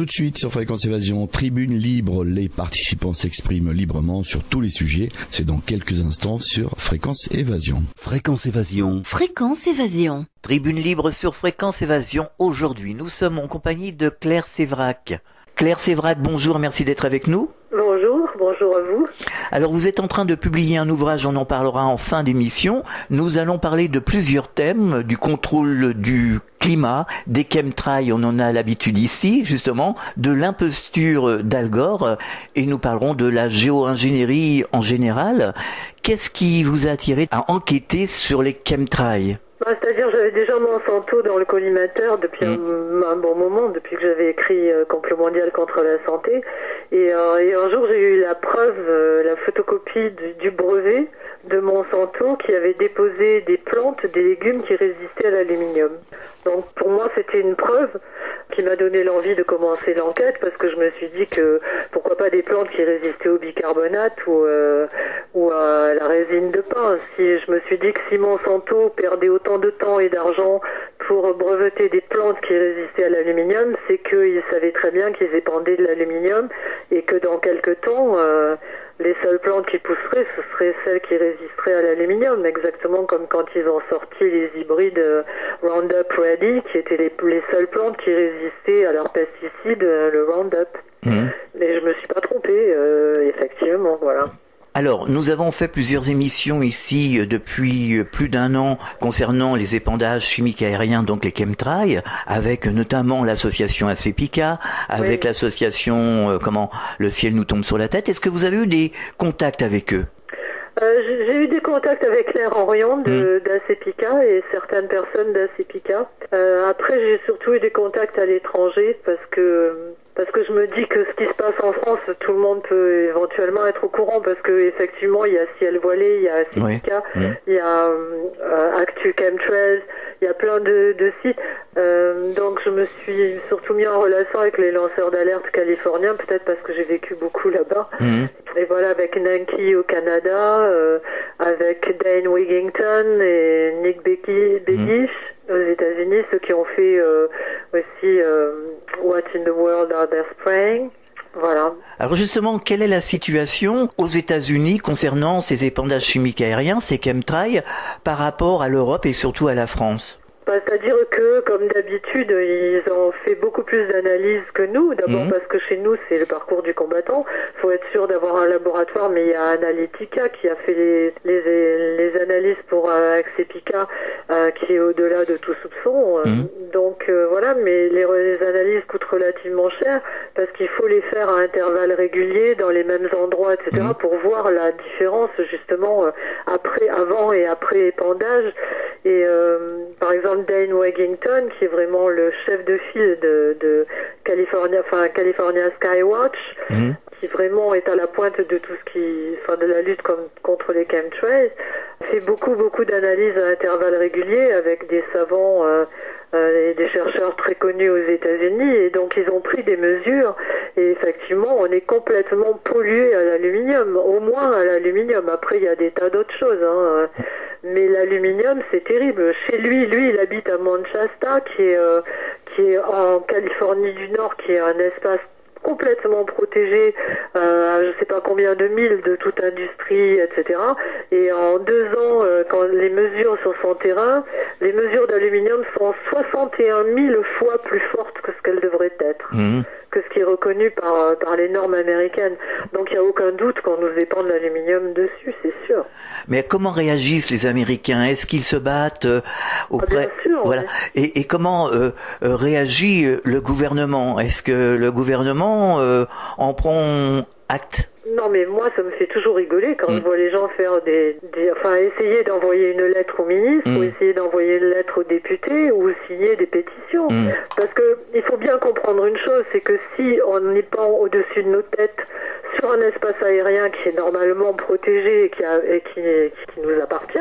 Tout de suite sur Fréquence Évasion, tribune libre, les participants s'expriment librement sur tous les sujets. C'est dans quelques instants sur Fréquence Évasion. Fréquence Évasion. Fréquence Évasion. Tribune libre sur Fréquence Évasion. Aujourd'hui, nous sommes en compagnie de Claire Sévrac. Claire Sévrac, bonjour, merci d'être avec nous. Bonjour à vous. Alors vous êtes en train de publier un ouvrage, on en parlera en fin d'émission. Nous allons parler de plusieurs thèmes, du contrôle du climat, des chemtrails, on en a l'habitude ici, justement, de l'imposture d'Al Gore, et nous parlerons de la géo-ingénierie en général. Qu'est-ce qui vous a attiré à enquêter sur les chemtrails ? C'est-à-dire, j'avais déjà Monsanto dans le collimateur depuis un bon moment, depuis que j'avais écrit Complot mondial contre la santé. Et un jour, j'ai eu la preuve, la photocopie du brevet de Monsanto qui avait déposé des plantes, des légumes qui résistaient à l'aluminium. Donc pour moi, c'était une preuve qui m'a donné l'envie de commencer l'enquête, parce que je me suis dit que pourquoi pas des plantes qui résistaient au bicarbonate ou à la résine de pin. Je me suis dit que si Monsanto perdait autant de temps et d'argent pour breveter des plantes qui résistaient à l'aluminium, c'est qu'ils savaient très bien qu'ils épandaient de l'aluminium et que dans quelques temps, les seules plantes qui pousseraient, ce seraient celles qui résisteraient à l'aluminium, exactement comme quand ils ont sorti les hybrides Roundup Ready, qui étaient les seules plantes qui résistaient à leurs pesticides, le Roundup. Mais je me suis pas trompée, effectivement, voilà. Alors, nous avons fait plusieurs émissions ici depuis plus d'un an concernant les épandages chimiques aériens, donc les chemtrails, avec notamment l'association ACPICA, avec l'association Le ciel nous tombe sur la tête. Est-ce que vous avez eu des contacts avec eux ? J'ai eu des contacts avec Claire Henrion d'ACPICA et certaines personnes d'ACPICA. Après, j'ai surtout eu des contacts à l'étranger parce que je me dis que ce qui se passe en France, tout le monde peut éventuellement être au courant, parce que effectivement, il y a Ciel Voilé, il y a ACPICA, il y a Actu Chemtrails, il y a plein de sites. Donc je me suis surtout mis en relation avec les lanceurs d'alerte californiens, peut-être parce que j'ai vécu beaucoup là-bas. Et voilà, avec Nanki au Canada, avec Dane Wigington et Nick Begich aux États-Unis, ceux qui ont fait aussi What in the World Are They Spraying. Voilà. Alors justement, quelle est la situation aux États-Unis concernant ces épandages chimiques aériens, ces chemtrails, par rapport à l'Europe et surtout à la France ? C'est-à-dire que, comme d'habitude, ils ont fait beaucoup plus d'analyses que nous. D'abord parce que chez nous, c'est le parcours du combattant. Il faut être sûr d'avoir un laboratoire, mais il y a Analytica qui a fait les analyses pour ACPICA, qui est au-delà de tout soupçon. Donc voilà, mais les analyses coûtent relativement cher, parce qu'il faut les faire à intervalles réguliers, dans les mêmes endroits, etc., pour voir la différence, justement, avant et après épandage. Et par exemple, Dane Wigington, qui est vraiment le chef de file de California Skywatch, qui vraiment est à la pointe de tout de la lutte contre les chemtrails, fait beaucoup d'analyses à intervalles réguliers avec des savants et des chercheurs très connus aux États-Unis, et donc ils ont pris des mesures, et effectivement on est complètement pollué à l'aluminium, au moins à l'aluminium. Après il y a des tas d'autres choses, mais l'aluminium c'est terrible. Chez lui il habite à Mount Shasta, qui est en Californie du Nord, qui est un espace complètement protégé, je sais pas combien de milles de toute industrie, etc. Et en 2 ans, quand les mesures sur son terrain, les mesures d'aluminium sont 61 000 fois plus fortes que ce qu'elles devraient être, que ce qui est reconnu par les normes américaines. Donc il n'y a aucun doute qu'on nous épande l'aluminium dessus, c'est sûr. Mais comment réagissent les Américains ? Est-ce qu'ils se battent auprès... Bien sûr, voilà. Et comment réagit le gouvernement ? Est-ce que le gouvernement en prend acte ? Non, mais moi, ça me fait toujours rigoler quand je vois les gens faire essayer d'envoyer une lettre au ministre, ou essayer d'envoyer une lettre aux députés, ou signer des pétitions. Parce que il faut bien comprendre une chose, c'est que si on épand au-dessus de nos têtes sur un espace aérien qui est normalement protégé et qui nous appartient,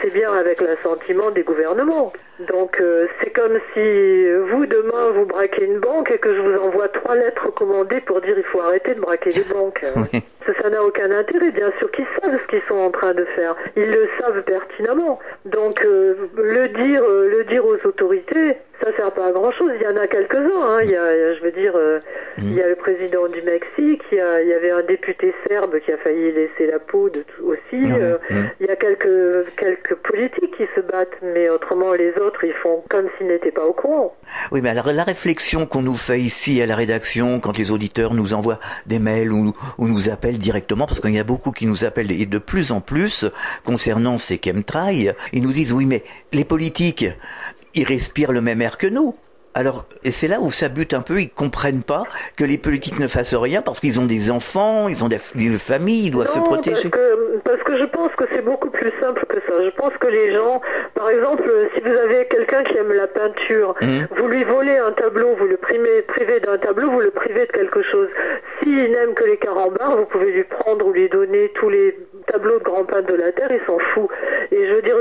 c'est bien avec l'assentiment des gouvernements. Donc c'est comme si vous, demain, vous braquez une banque et que je vous envoie 3 lettres recommandées pour dire il faut arrêter de braquer les banques. Ça n'a aucun intérêt. Bien sûr qu'ils savent ce qu'ils sont en train de faire. Ils le savent pertinemment. Donc le dire aux autorités, ça sert pas à grand chose. Il y en a quelques-uns, hein. Il y a, je veux dire, il y a le président du Mexique, il y avait un député serbe qui a failli laisser la peau aussi. Il y a quelques politiques qui se battent, mais autrement les autres, ils font comme s'ils n'étaient pas au courant. Oui, mais alors la réflexion qu'on nous fait ici à la rédaction, quand les auditeurs nous envoient des mails ou nous appellent directement, parce qu'il y a beaucoup qui nous appellent, et de plus en plus, concernant ces chemtrails, ils nous disent, oui, mais les politiques, ils respirent le même air que nous. Alors, et c'est là où ça bute un peu, ils comprennent pas que les politiques ne fassent rien parce qu'ils ont des enfants, ils ont des familles, ils doivent se protéger. Parce que je pense que c'est beaucoup plus simple que ça. Je pense que les gens, par exemple, si vous avez quelqu'un qui aime la peinture, vous lui volez un tableau, vous le privez d'un tableau, vous le privez de quelque chose. S'il n'aime que les carambars, vous pouvez lui prendre ou lui donner tous les tableaux de grands peintres de la Terre, il s'en fout. Et je veux dire,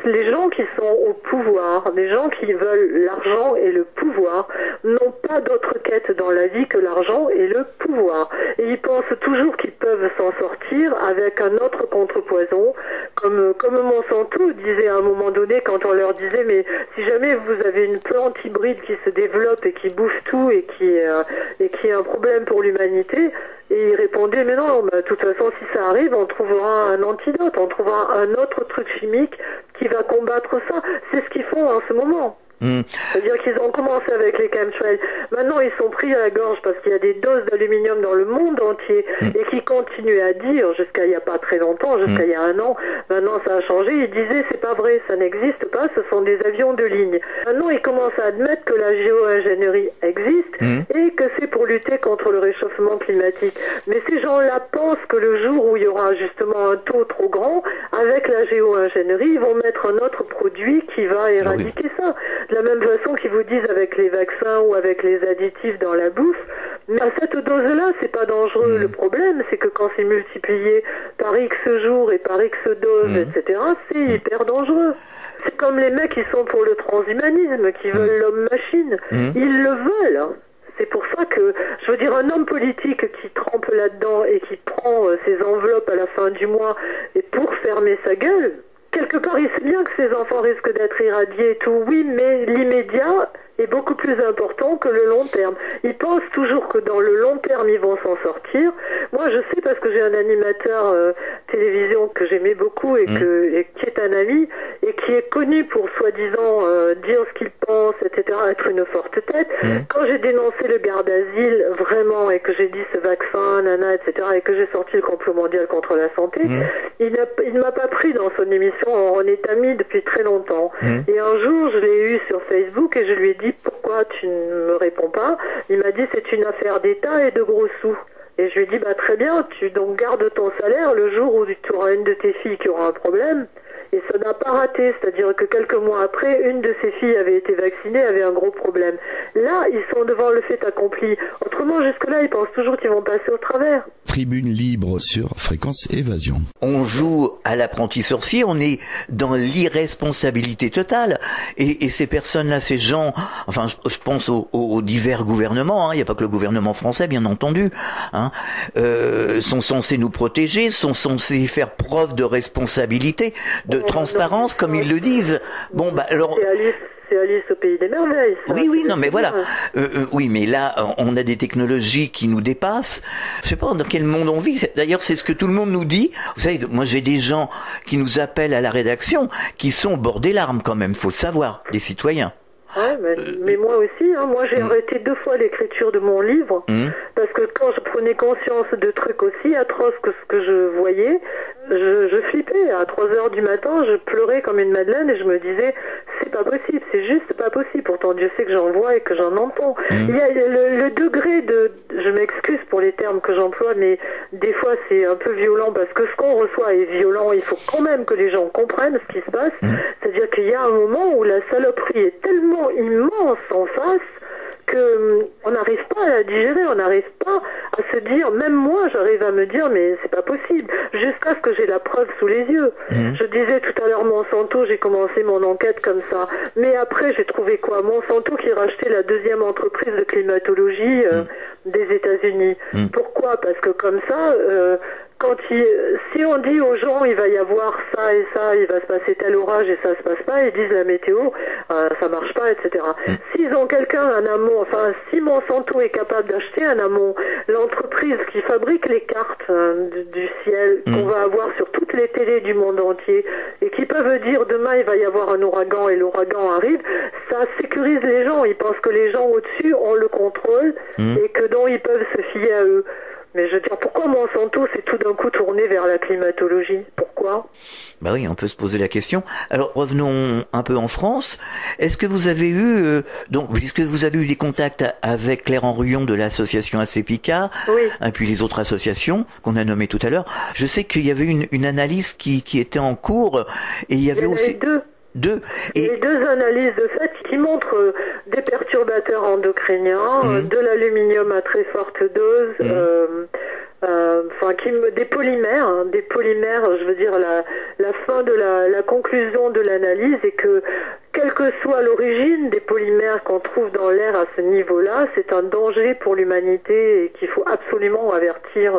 les gens qui sont au pouvoir, les gens qui veulent l'argent et le pouvoir, n'ont pas d'autre quête dans la vie que l'argent et le pouvoir. Et ils pensent toujours qu'ils peuvent s'en sortir avec un autre contrepoison, comme Monsanto disait à un moment donné quand on leur disait, mais si jamais vous avez une plante hybride qui se développe et qui bouffe tout et qui est un problème pour l'humanité, et il répondait, mais non, de toute façon, si ça arrive, on trouvera un antidote, on trouvera un autre truc chimique qui va combattre ça. C'est ce qu'ils font en ce moment. C'est-à-dire qu'ils ont commencé avec les chemtrails. Maintenant, ils sont pris à la gorge parce qu'il y a des doses d'aluminium dans le monde entier et qui continuent à dire, jusqu'à il n'y a pas très longtemps, jusqu'à il y a un an, maintenant ça a changé, ils disaient c'est pas vrai, ça n'existe pas, ce sont des avions de ligne. Maintenant, ils commencent à admettre que la géo-ingénierie existe et que c'est pour lutter contre le réchauffement climatique. Mais ces gens-là pensent que le jour où il y aura justement un taux trop grand, avec la géo-ingénierie, ils vont mettre un autre produit qui va éradiquer ça. De la même façon qu'ils vous disent avec les vaccins ou avec les additifs dans la bouffe, mais à cette dose-là, c'est pas dangereux. Le problème, c'est que quand c'est multiplié par X jours et par X doses, etc., c'est hyper dangereux. C'est comme les mecs qui sont pour le transhumanisme, qui veulent l'homme-machine. Ils le veulent, hein. C'est pour ça que, je veux dire, un homme politique qui trempe là-dedans et qui prend ses enveloppes à la fin du mois et pour fermer sa gueule, quelque part, il sait bien que ses enfants risquent d'être irradiés et tout, oui, mais l'immédiat est beaucoup plus important que le long terme. Ils pensent toujours que dans le long terme, ils vont s'en sortir. Moi, je sais parce que j'ai un animateur télévision que j'aimais beaucoup et qui est un ami et qui est connu pour soi-disant dire ce qu'il pense, etc., être une forte tête. Quand j'ai dénoncé le garde d'asile, vraiment, et que j'ai dit ce vaccin, nana, etc., et que j'ai sorti le complot mondial contre la santé, il ne m'a pas pris dans son émission. On est amis depuis très longtemps. Et un jour, je l'ai eu sur Facebook et je lui ai dit pourquoi tu ne me réponds pas. Il m'a dit c'est une affaire d'État et de gros sous. Et je lui ai dit très bien, tu donc gardes ton salaire le jour où tu auras une de tes filles qui aura un problème. Et ça n'a pas raté, c'est-à-dire que quelques mois après, une de ses filles avait été vaccinée, avait un gros problème. Là, ils sont devant le fait accompli. Autrement, jusque-là, ils pensent toujours qu'ils vont passer au travers. Tribune libre sur Fréquence Évasion. On joue à l'apprenti sorcier, on est dans l'irresponsabilité totale. Et ces personnes-là, ces gens, enfin, je pense aux divers gouvernements, il n'y a pas que le gouvernement français, bien entendu, sont censés nous protéger, sont censés faire preuve de responsabilité, de transparence, comme ils le disent. Bon, alors... C'est Alice au pays des merveilles. Ça. Oui, non, mais voilà. Oui, mais là, on a des technologies qui nous dépassent. Je sais pas dans quel monde on vit. D'ailleurs, c'est ce que tout le monde nous dit. Vous savez, moi, j'ai des gens qui nous appellent à la rédaction, qui sont au bord des larmes quand même. Faut le savoir, des citoyens. Ouais, mais moi aussi, moi j'ai arrêté 2 fois l'écriture de mon livre parce que quand je prenais conscience de trucs aussi atroces que ce que je voyais, je flippais. À 3h du matin, je pleurais comme une madeleine et je me disais c'est pas possible, c'est juste pas possible. Pourtant Dieu sait que j'en vois et que j'en entends. Il y a le degré de, je m'excuse pour les termes que j'emploie, mais des fois c'est un peu violent parce que ce qu'on reçoit est violent. Il faut quand même que les gens comprennent ce qui se passe. C'est-à-dire qu'il y a un moment où la saloperie est tellement immense en face que on n'arrive pas à la digérer, on n'arrive pas à se dire, même moi j'arrive à me dire mais c'est pas possible, jusqu'à ce que j'ai la preuve sous les yeux. Je disais tout à l'heure Monsanto, j'ai commencé mon enquête comme ça, mais après j'ai trouvé quoi? Monsanto qui rachetait la 2e entreprise de climatologie des États-Unis. Pourquoi? Pourquoi? Parce que comme ça, si on dit aux gens il va y avoir ça et ça, il va se passer tel orage et ça se passe pas, ils disent la météo, ça marche pas, etc. S'ils ont quelqu'un en amont, enfin si Monsanto est capable d'acheter en amont l'entreprise qui fabrique les cartes du ciel qu'on va avoir sur toutes les télés du monde entier et qui peuvent dire demain il va y avoir un ouragan et l'ouragan arrive, ça sécurise les gens. Ils pensent que les gens au-dessus ont le contrôle et que donc ils peuvent se fier à eux. Mais je veux dire, pourquoi Monsanto s'est tout d'un coup tourné vers la climatologie? Pourquoi? Bah oui, on peut se poser la question. Alors revenons un peu en France. Est-ce que vous avez eu, puisque vous avez eu des contacts avec Claire Henrion de l'association ACPICA, oui, et puis les autres associations qu'on a nommées tout à l'heure, je sais qu'il y avait une analyse qui était en cours et il y avait aussi deux. Et les deux analyses de fait qui montrent des perturbateurs endocriniens, de l'aluminium à très forte dose, des polymères, je veux dire la fin de la conclusion de l'analyse est que quelle que soit l'origine des polymères qu'on trouve dans l'air à ce niveau-là, c'est un danger pour l'humanité et qu'il faut absolument avertir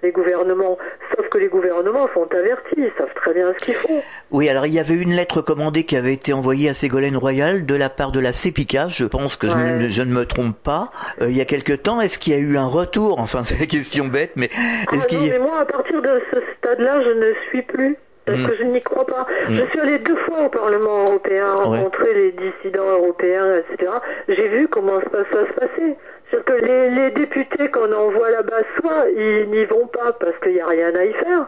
les gouvernements. Sauf que les gouvernements sont avertis, ils savent très bien ce qu'ils font. Oui, alors il y avait une lettre commandée qui avait été envoyée à Ségolène Royal de la part de la CEPICA, je pense que je ne me trompe pas, il y a quelque temps. Est-ce qu'il y a eu un retour? Enfin, c'est la question bête, mais mais moi, à partir de ce stade-là, je ne suis plus. Parce que je n'y crois pas. Je suis allée 2 fois au Parlement européen, rencontrer les dissidents européens, etc. J'ai vu comment ça se passait. C'est-à-dire que les députés qu'on envoie là-bas, soit ils n'y vont pas parce qu'il n'y a rien à y faire,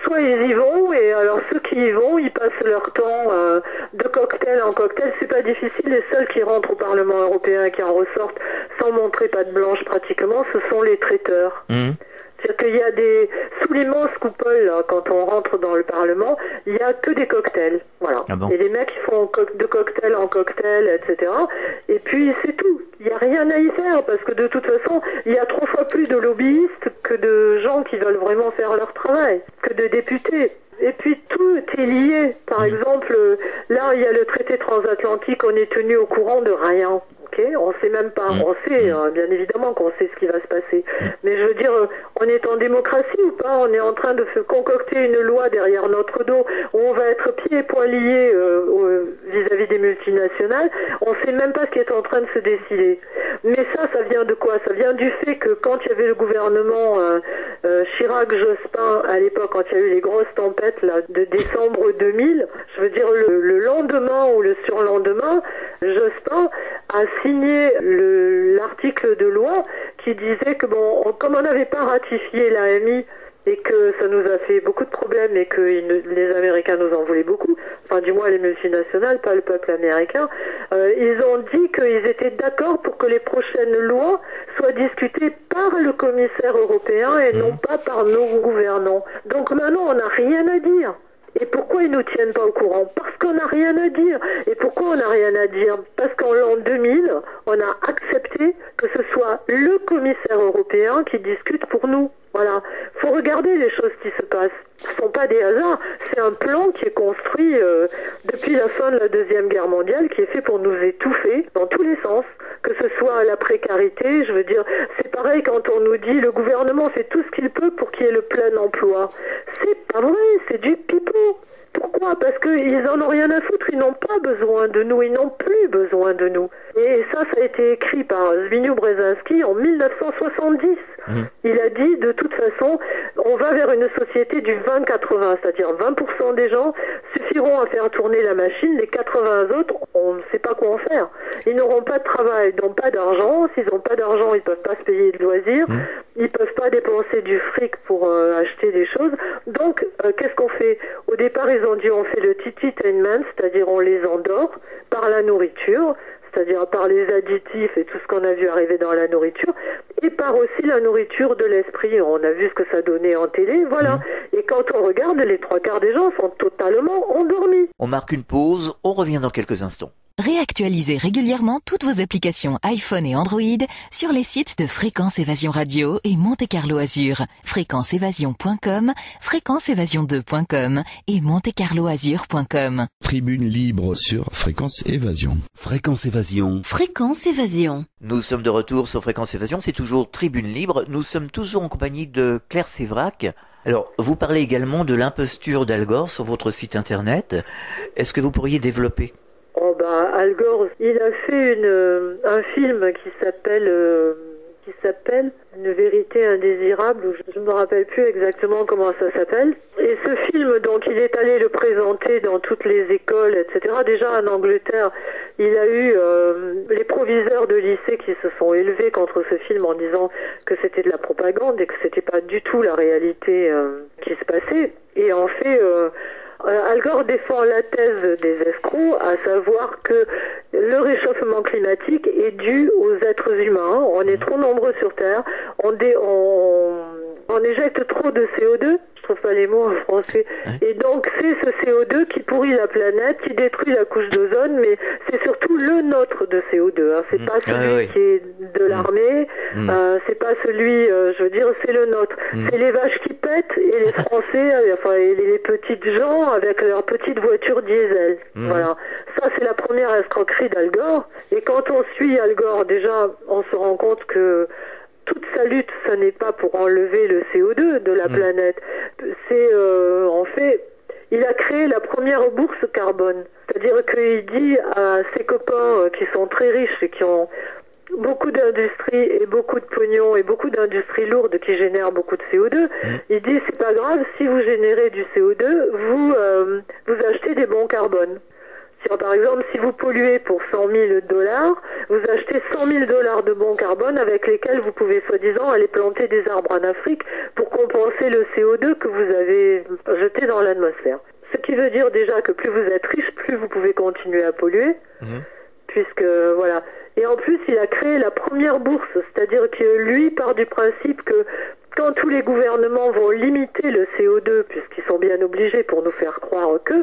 soit ils y vont, et alors ceux qui y vont, ils passent leur temps de cocktail en cocktail. C'est pas difficile, les seuls qui rentrent au Parlement européen et qui en ressortent sans montrer patte blanche pratiquement, ce sont les traiteurs. C'est-à-dire qu'il y a sous l'immense coupole, là, quand on rentre dans le Parlement, il y a que des cocktails, voilà. Ah bon? Et les mecs, ils font de cocktail en cocktail, etc. Et puis, c'est tout. Il n'y a rien à y faire, parce que de toute façon, il y a 3 fois plus de lobbyistes que de gens qui veulent vraiment faire leur travail, que de députés. Et puis tout est lié. Par exemple, là, il y a le traité transatlantique, on est tenu au courant de rien. On sait même pas, on sait, bien évidemment qu'on sait ce qui va se passer. Mais je veux dire, on est en démocratie ou pas? On est en train de se concocter une loi derrière notre dos où on va être pieds et poings liés vis-à-vis des multinationales. On sait même pas ce qui est en train de se décider. Mais ça vient de quoi? Ça vient du fait que quand il y avait le gouvernement Chirac-Jospin, à l'époque, quand il y a eu les grosses tempêtes là, de décembre 2000, je veux dire, le lendemain ou le surlendemain, Jospin a signé l'article de loi qui disait que comme on n'avait pas ratifié l'AMI et que ça nous a fait beaucoup de problèmes et que les Américains nous en voulaient beaucoup, enfin du moins les multinationales, pas le peuple américain, ils ont dit qu'ils étaient d'accord pour que les prochaines lois soient discutées par le commissaire européen et non pas par nos gouvernants. Donc maintenant on n'a rien à dire. Et pourquoi ils nous tiennent pas au courant? Parce qu'on n'a rien à dire. Et pourquoi on n'a rien à dire? Parce qu'en l'an 2000, on a accepté que ce soit le commissaire européen qui discute pour nous. Voilà. Faut regarder les choses qui se passent. Ce ne sont pas des hasards. C'est un plan qui est construit depuis la fin de la Deuxième Guerre mondiale, qui est fait pour nous étouffer dans tous les sens. Que ce soit la précarité, je veux dire, c'est pareil quand on nous dit le gouvernement fait tout ce qu'il peut pour qu'il y ait le plein emploi. C'est pas vrai, c'est du pipeau. Pourquoi? Parce qu'ils en ont rien à foutre, ils n'ont pas besoin de nous, ils n'ont plus besoin de nous. Et ça a été écrit par Zbigniew Brzezinski en 1970. Il a dit, de toute façon, on va vers une société du 20-80, c'est-à-dire 20% des gens suffiront à faire tourner la machine, les 80 autres, on ne sait pas quoi en faire. Ils n'auront pas de travail, ils n'ont pas d'argent, s'ils n'ont pas d'argent, ils ne peuvent pas se payer de loisirs, ils ne peuvent pas dépenser du fric pour acheter des choses. Donc, qu'est-ce qu'on fait? Au départ, ils ont dit on fait le tititainment, c'est-à-dire on les endort par la nourriture, c'est-à-dire par les additifs et tout ce qu'on a vu arriver dans la nourriture, et par aussi la nourriture de l'esprit. On a vu ce que ça donnait en télé, voilà. Et quand on regarde, les 3 quarts des gens sont totalement endormis. On marque une pause, on revient dans quelques instants. Réactualisez régulièrement toutes vos applications iPhone et Android sur les sites de Fréquence Évasion Radio et Monte Carlo Azur. fréquenceévasion.com, fréquenceévasion2.com et montecarloazur.com. Tribune libre sur Fréquence Évasion. Fréquence Évasion. Fréquence Évasion. Nous sommes de retour sur Fréquence Évasion, c'est toujours Tribune libre. Nous sommes toujours en compagnie de Claire Sévrac. Alors, vous parlez également de l'imposture d'Al Gore sur votre site internet. Est-ce que vous pourriez développer ? Oh bah, Al Gore, il a fait un film qui s'appelle Une vérité indésirable, ou je ne me rappelle plus exactement comment ça s'appelle. Et ce film, donc, il est allé le présenter dans toutes les écoles, etc. Déjà en Angleterre, il a eu les proviseurs de lycée qui se sont élevés contre ce film en disant que c'était de la propagande et que c'était pas du tout la réalité qui se passait. Et en fait, Al Gore défend la thèse des escrocs, à savoir que le réchauffement climatique est dû aux êtres humains. On est trop nombreux sur Terre, on éjecte trop de CO2, je trouve pas les mots en français, et donc c'est ce CO2 qui pourrit la planète, qui détruit la couche d'ozone, mais c'est surtout le nôtre de CO2, hein. C'est pas celui qui est de l'armée, c'est pas celui, je veux dire, c'est le nôtre. C'est les vaches qui pètent et les Français, enfin, et les petites gens avec leurs petites voitures diesel. Voilà. Ça, c'est la première escroquerie d'Al Gore. Et quand on suit Al Gore, déjà, on se rend compte que toute sa lutte, ça n'est pas pour enlever le CO2 de la planète. C'est, en fait, il a créé la première bourse carbone. C'est-à-dire qu'il dit à ses copains qui sont très riches et qui ont beaucoup d'industries et beaucoup de pognon et beaucoup d'industries lourdes qui génèrent beaucoup de CO2, il dit c'est pas grave, si vous générez du CO2, vous achetez des bons carbone. Par exemple, si vous polluez pour $100 000, vous achetez $100 000 de bons carbone avec lesquels vous pouvez soi-disant aller planter des arbres en Afrique pour compenser le CO2 que vous avez jeté dans l'atmosphère. Ce qui veut dire déjà que plus vous êtes riche, plus vous pouvez continuer à polluer, puisque voilà. Et en plus, il a créé la première bourse, c'est-à-dire que lui part du principe que quand tous les gouvernements vont limiter le CO2, puisqu'ils sont bien obligés pour nous faire croire que,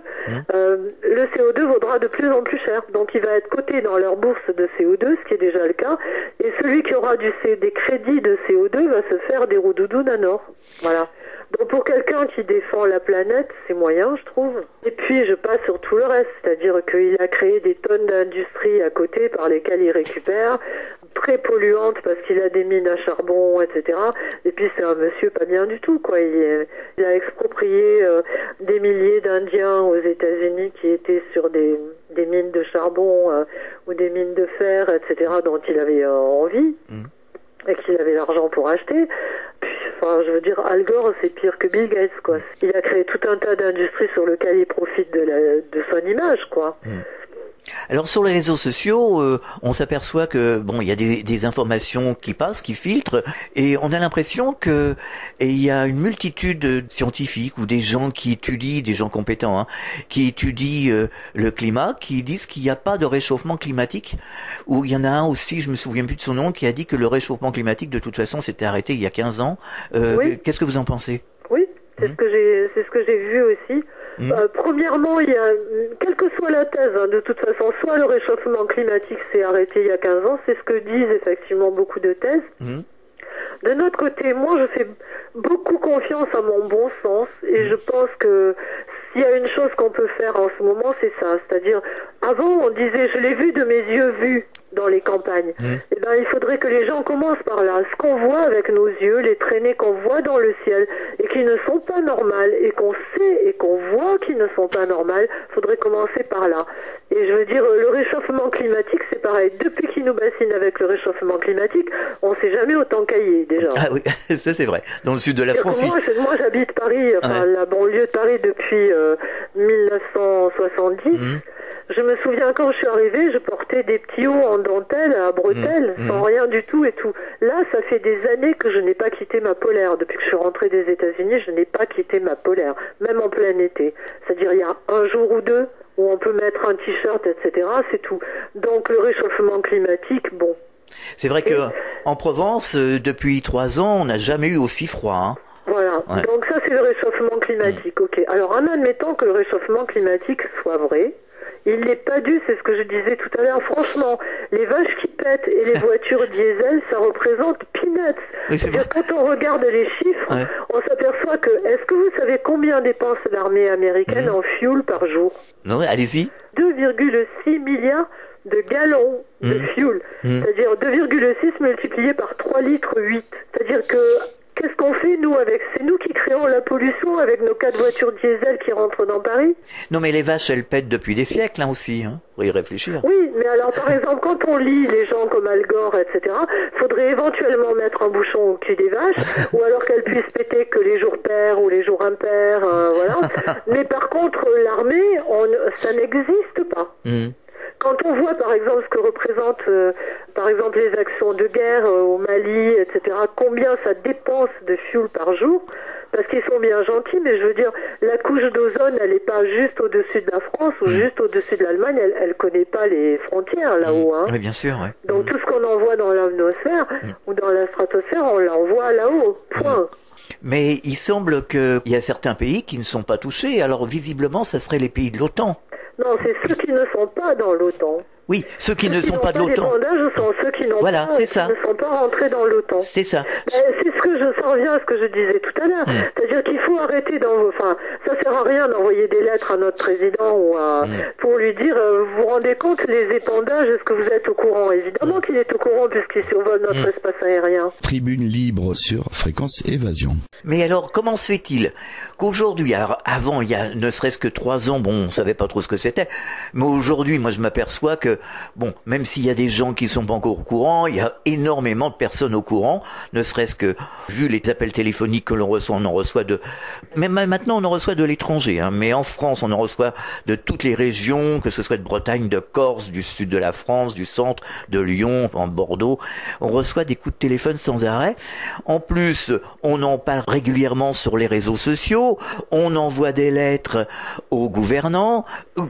le CO2 vaudra de plus en plus cher. Donc il va être coté dans leur bourse de CO2, ce qui est déjà le cas, et celui qui aura des crédits de CO2 va se faire des roudoudounes à or. Voilà. Donc pour quelqu'un qui défend la planète, c'est moyen, je trouve. Et puis je passe sur tout le reste, c'est-à-dire qu'il a créé des tonnes d'industries à côté par lesquelles il récupère, très polluantes parce qu'il a des mines à charbon, etc. Et puis c'est un monsieur pas bien du tout, quoi. Il a exproprié des milliers d'Indiens aux États-Unis qui étaient sur des mines de charbon ou des mines de fer, etc. dont il avait envie. Et qu'il avait l'argent pour acheter. Puis, enfin, je veux dire, Al Gore, c'est pire que Bill Gates, quoi. Il a créé tout un tas d'industries sur lesquelles il profite de son image, quoi. Alors sur les réseaux sociaux, on s'aperçoit que bon, il y a des informations qui passent, qui filtrent, et on a l'impression que il y a une multitude de scientifiques ou des gens qui étudient, des gens compétents, qui étudient le climat, qui disent qu'il n'y a pas de réchauffement climatique. Ou il y en a un aussi, je me souviens plus de son nom, qui a dit que le réchauffement climatique, de toute façon, s'était arrêté il y a 15 ans. Oui. Qu'est-ce que vous en pensez ? Oui, c'est ce que j'ai vu aussi. Premièrement, il y a, quelle que soit la thèse, de toute façon, soit le réchauffement climatique s'est arrêté il y a 15 ans, c'est ce que disent effectivement beaucoup de thèses. De notre côté, moi, je fais beaucoup confiance à mon bon sens et je pense que s'il y a une chose qu'on peut faire en ce moment, c'est ça. C'est-à-dire, avant, on disait, je l'ai vu de mes yeux vus dans les campagnes. Eh ben, il faudrait que les gens commencent par là. Ce qu'on voit avec nos yeux, les traînées qu'on voit dans le ciel et qui ne sont pas normales et qu'on sait et qu'on voit qui ne sont pas normales, faudrait commencer par là. Et je veux dire, le réchauffement climatique, c'est pareil. Depuis qu'ils nous bassinent avec le réchauffement climatique, on s'est jamais autant caillé, déjà. Ah oui, ça c'est vrai. Dans le sud de la France. Moi, j'habite Paris, la banlieue de Paris depuis 1970. Je me souviens quand je suis arrivée, je portais des petits hauts en dentelle à bretelles, sans rien du tout et tout. Là, ça fait des années que je n'ai pas quitté ma polaire. Depuis que je suis rentrée des États-Unis, je n'ai pas quitté ma polaire, même en plein été. C'est-à-dire, il y a un jour ou deux où on peut mettre un t-shirt, etc., c'est tout. Donc, le réchauffement climatique, bon. C'est vrai que en Provence, depuis 3 ans, on n'a jamais eu aussi froid, Voilà. Donc ça, c'est le réchauffement climatique. Ok. Alors, en admettant que le réchauffement climatique soit vrai, Il n'est pas dû, c'est ce que je disais tout à l'heure. Franchement, les vaches qui pètent et les voitures diesel, ça représente peanuts. C'est-à-dire, quand on regarde les chiffres, on s'aperçoit que, est-ce que vous savez combien dépense l'armée américaine en fuel par jour? Non, allez-y. 2,6 milliards de gallons de fuel. C'est-à-dire 2,6 multiplié par 3 litres 8. C'est-à-dire que, qu'est-ce qu'on fait, nous, avec... C'est nous qui créons la pollution avec nos 4 voitures diesel qui rentrent dans Paris? Non, mais les vaches, elles pètent depuis des siècles, hein, aussi, hein. Faut y réfléchir. Oui, mais alors, par exemple, quand on lit les gens comme Al Gore, etc., faudrait éventuellement mettre un bouchon au cul des vaches, ou alors qu'elles puissent péter que les jours pairs ou les jours impairs, voilà. Mais par contre, l'armée, ça n'existe pas. Quand on voit, par exemple, ce que représentent, par exemple, les actions de guerre au Mali, etc., combien ça dépense de fuel par jour, parce qu'ils sont bien gentils, mais je veux dire, la couche d'ozone, elle n'est pas juste au-dessus de la France ou juste au-dessus de l'Allemagne, elle connaît pas les frontières là-haut. Hein. Oui, bien sûr. Ouais. Donc tout ce qu'on envoie dans l'atmosphère ou dans la stratosphère, on l'envoie là-haut, point. Mais il semble qu'il y a certains pays qui ne sont pas touchés, alors visiblement, ça serait les pays de l'OTAN. Non, c'est ceux qui ne sont pas dans l'OTAN. Oui, ceux qui ne sont pas de l'OTAN. Les bandages sont ceux qui n'ont voilà, pas, qui ne sont pas rentrés dans l'OTAN. C'est ça. C'est ce que ça revient à ce que je disais tout à l'heure. C'est-à-dire qu'il faut arrêter enfin, ça sert à rien d'envoyer des lettres à notre président ou pour lui dire, vous vous rendez compte, les épandages, est-ce que vous êtes au courant? Évidemment qu'il est au courant puisqu'il survole notre espace aérien. Tribune libre sur Fréquence Évasion. Mais alors, comment se fait-il qu'aujourd'hui, alors avant, il y a ne serait-ce que 3 ans, bon, on savait pas trop ce que c'était, mais aujourd'hui, moi, je m'aperçois que, bon, même s'il y a des gens qui sont pas encore au courant, il y a énormément de personnes au courant, ne serait-ce que, vu les appels téléphoniques que l'on reçoit, on en reçoit même maintenant, on en reçoit de l'étranger, hein, mais en France, on en reçoit de toutes les régions, que ce soit de Bretagne, de Corse, du sud de la France, du centre, de Lyon, en Bordeaux, on reçoit des coups de téléphone sans arrêt. En plus, on en parle régulièrement sur les réseaux sociaux, on envoie des lettres aux gouvernants.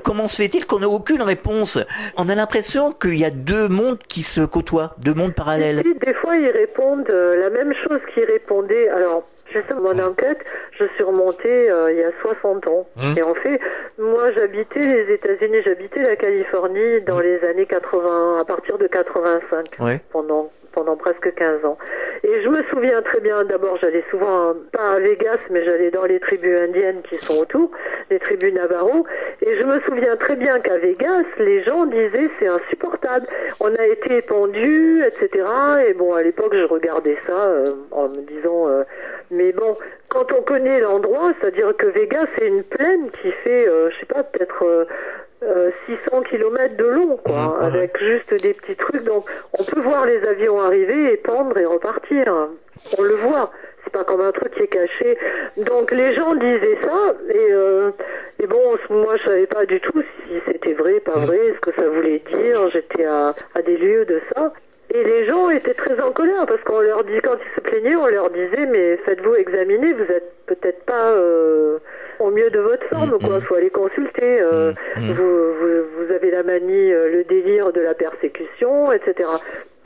Comment se fait-il qu'on n'a aucune réponse? On a l'impression qu'il y a 2 mondes qui se côtoient, 2 mondes parallèles. Et des fois, ils répondent la même chose qu'ils répondaient. Alors, je sais, mon enquête, je suis remontée il y a 60 ans. Et en fait, moi, j'habitais les États-Unis, j'habitais la Californie dans les années 80, à partir de 85, pendant presque 15 ans. Et je me souviens très bien, d'abord j'allais souvent, pas à Vegas, mais j'allais dans les tribus indiennes qui sont autour, les tribus Navajo, et je me souviens très bien qu'à Vegas, les gens disaient c'est insupportable, on a été épandus, etc. Et bon, à l'époque je regardais ça en me disant, mais bon, quand on connaît l'endroit, c'est-à-dire que Vegas c'est une plaine qui fait, je sais pas, peut-être 600 km de long, quoi, avec juste des petits trucs. Donc, on peut voir les avions arriver, épandre et repartir. On le voit. C'est pas comme un truc qui est caché. Donc, les gens disaient ça, et bon, moi, je savais pas du tout si c'était vrai, pas vrai, ce que ça voulait dire. J'étais à des lieux de ça. Et les gens étaient très en colère parce qu'on leur dit, quand ils se plaignaient, on leur disait, mais faites-vous examiner, vous êtes peut-être pas au mieux de votre forme, quoi. Faut aller consulter. Vous avez la manie, le délire de la persécution, etc.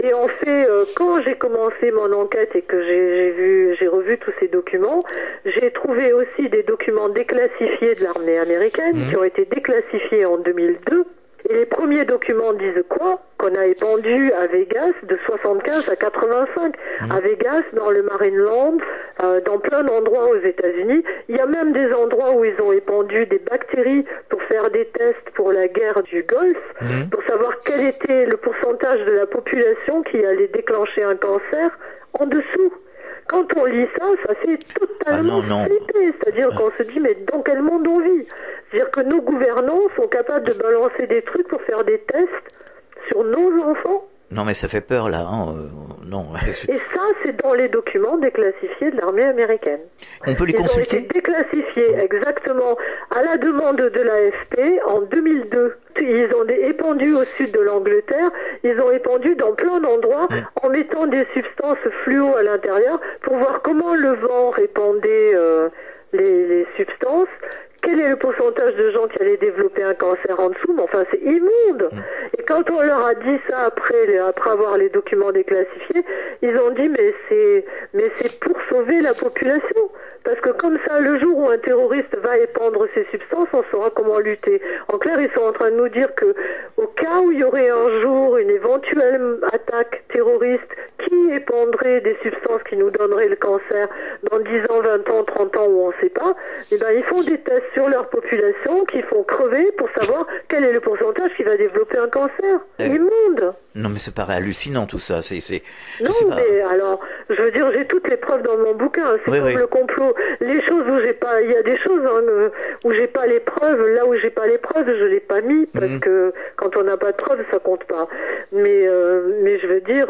Et en fait, quand j'ai commencé mon enquête et que j'ai revu tous ces documents, j'ai trouvé aussi des documents déclassifiés de l'armée américaine qui ont été déclassifiés en 2002. Et les premiers documents disent quoi? Qu'on a épandu à Vegas de 75 à 85. À Vegas, dans le Marineland, dans plein d'endroits aux États-Unis. Il y a même des endroits où ils ont épandu des bactéries pour faire des tests pour la guerre du Golfe, pour savoir quel était le pourcentage de la population qui allait déclencher un cancer en dessous. Quand on lit ça, ça fait totalement flipper. C'est-à-dire qu'on se dit, mais dans quel monde on vit? C'est-à-dire que nos gouvernants sont capables de balancer des trucs pour faire des tests sur nos enfants. Non, mais ça fait peur, là. Hein. Non. Et ça, c'est dans les documents déclassifiés de l'armée américaine. On peut les consulter? Ils ont été déclassifiés exactement à la demande de l'AFP en 2002. Ils ont épandu au sud de l'Angleterre. Ils ont épandu dans plein d'endroits en mettant des substances fluo à l'intérieur pour voir comment le vent répandait les substances. Quel est le pourcentage de gens qui allaient développer un cancer en dessous? Mais enfin, c'est immonde. Et quand on leur a dit ça après avoir les documents déclassifiés, ils ont dit mais c'est pour sauver la population. Parce que comme ça, le jour où un terroriste va épandre ces substances, on saura comment lutter. En clair, ils sont en train train de nous dire que au cas où il y aurait un jour une éventuelle attaque terroriste qui épandrait des substances qui nous donneraient le cancer dans 10 ans, 20 ans, 30 ans ou on ne sait pas, eh ben, ils font des tests sur leur population qui font crever pour savoir quel est le pourcentage qui va développer un cancer. Immonde. Non, mais ça paraît hallucinant tout ça. Non, mais alors, je veux dire, j'ai toutes les preuves dans mon bouquin. C'est comme le complot. Les choses où j'ai pas, il y a des choses où j'ai pas les preuves. Là où j'ai pas les preuves, je l'ai pas mis parce que quand on n'a pas de preuves, ça compte pas. Mais je veux dire,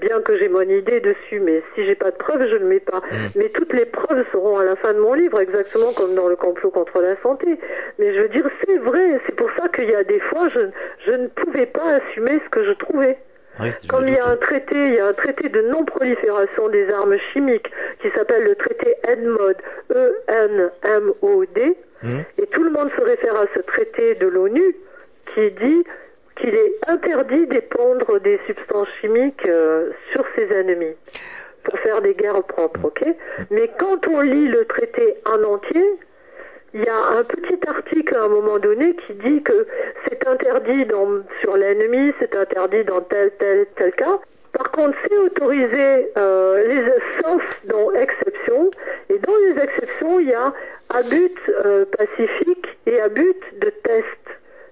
bien que j'ai mon idée dessus, mais si j'ai pas de preuves, je ne mets pas. Mais toutes les preuves seront à la fin de mon livre, exactement comme dans le complot contre la santé. Mais je veux dire, c'est vrai. C'est pour ça qu'il y a des fois, je ne pouvais pas assumer ce que je trouvais. Oui, comme il y a un traité de non-prolifération des armes chimiques qui s'appelle le traité ENMOD, E-N-M-O-D, et tout le monde se réfère à ce traité de l'ONU qui dit qu'il est interdit d'épandre des substances chimiques sur ses ennemis pour faire des guerres propres, ok? Mais quand on lit le traité en entier, il y a un petit article à un moment donné qui dit que c'est interdit sur l'ennemi, c'est interdit dans tel cas. Par contre, c'est autorisé, sauf dans exception. Et dans les exceptions, il y a à but pacifique et à but de test.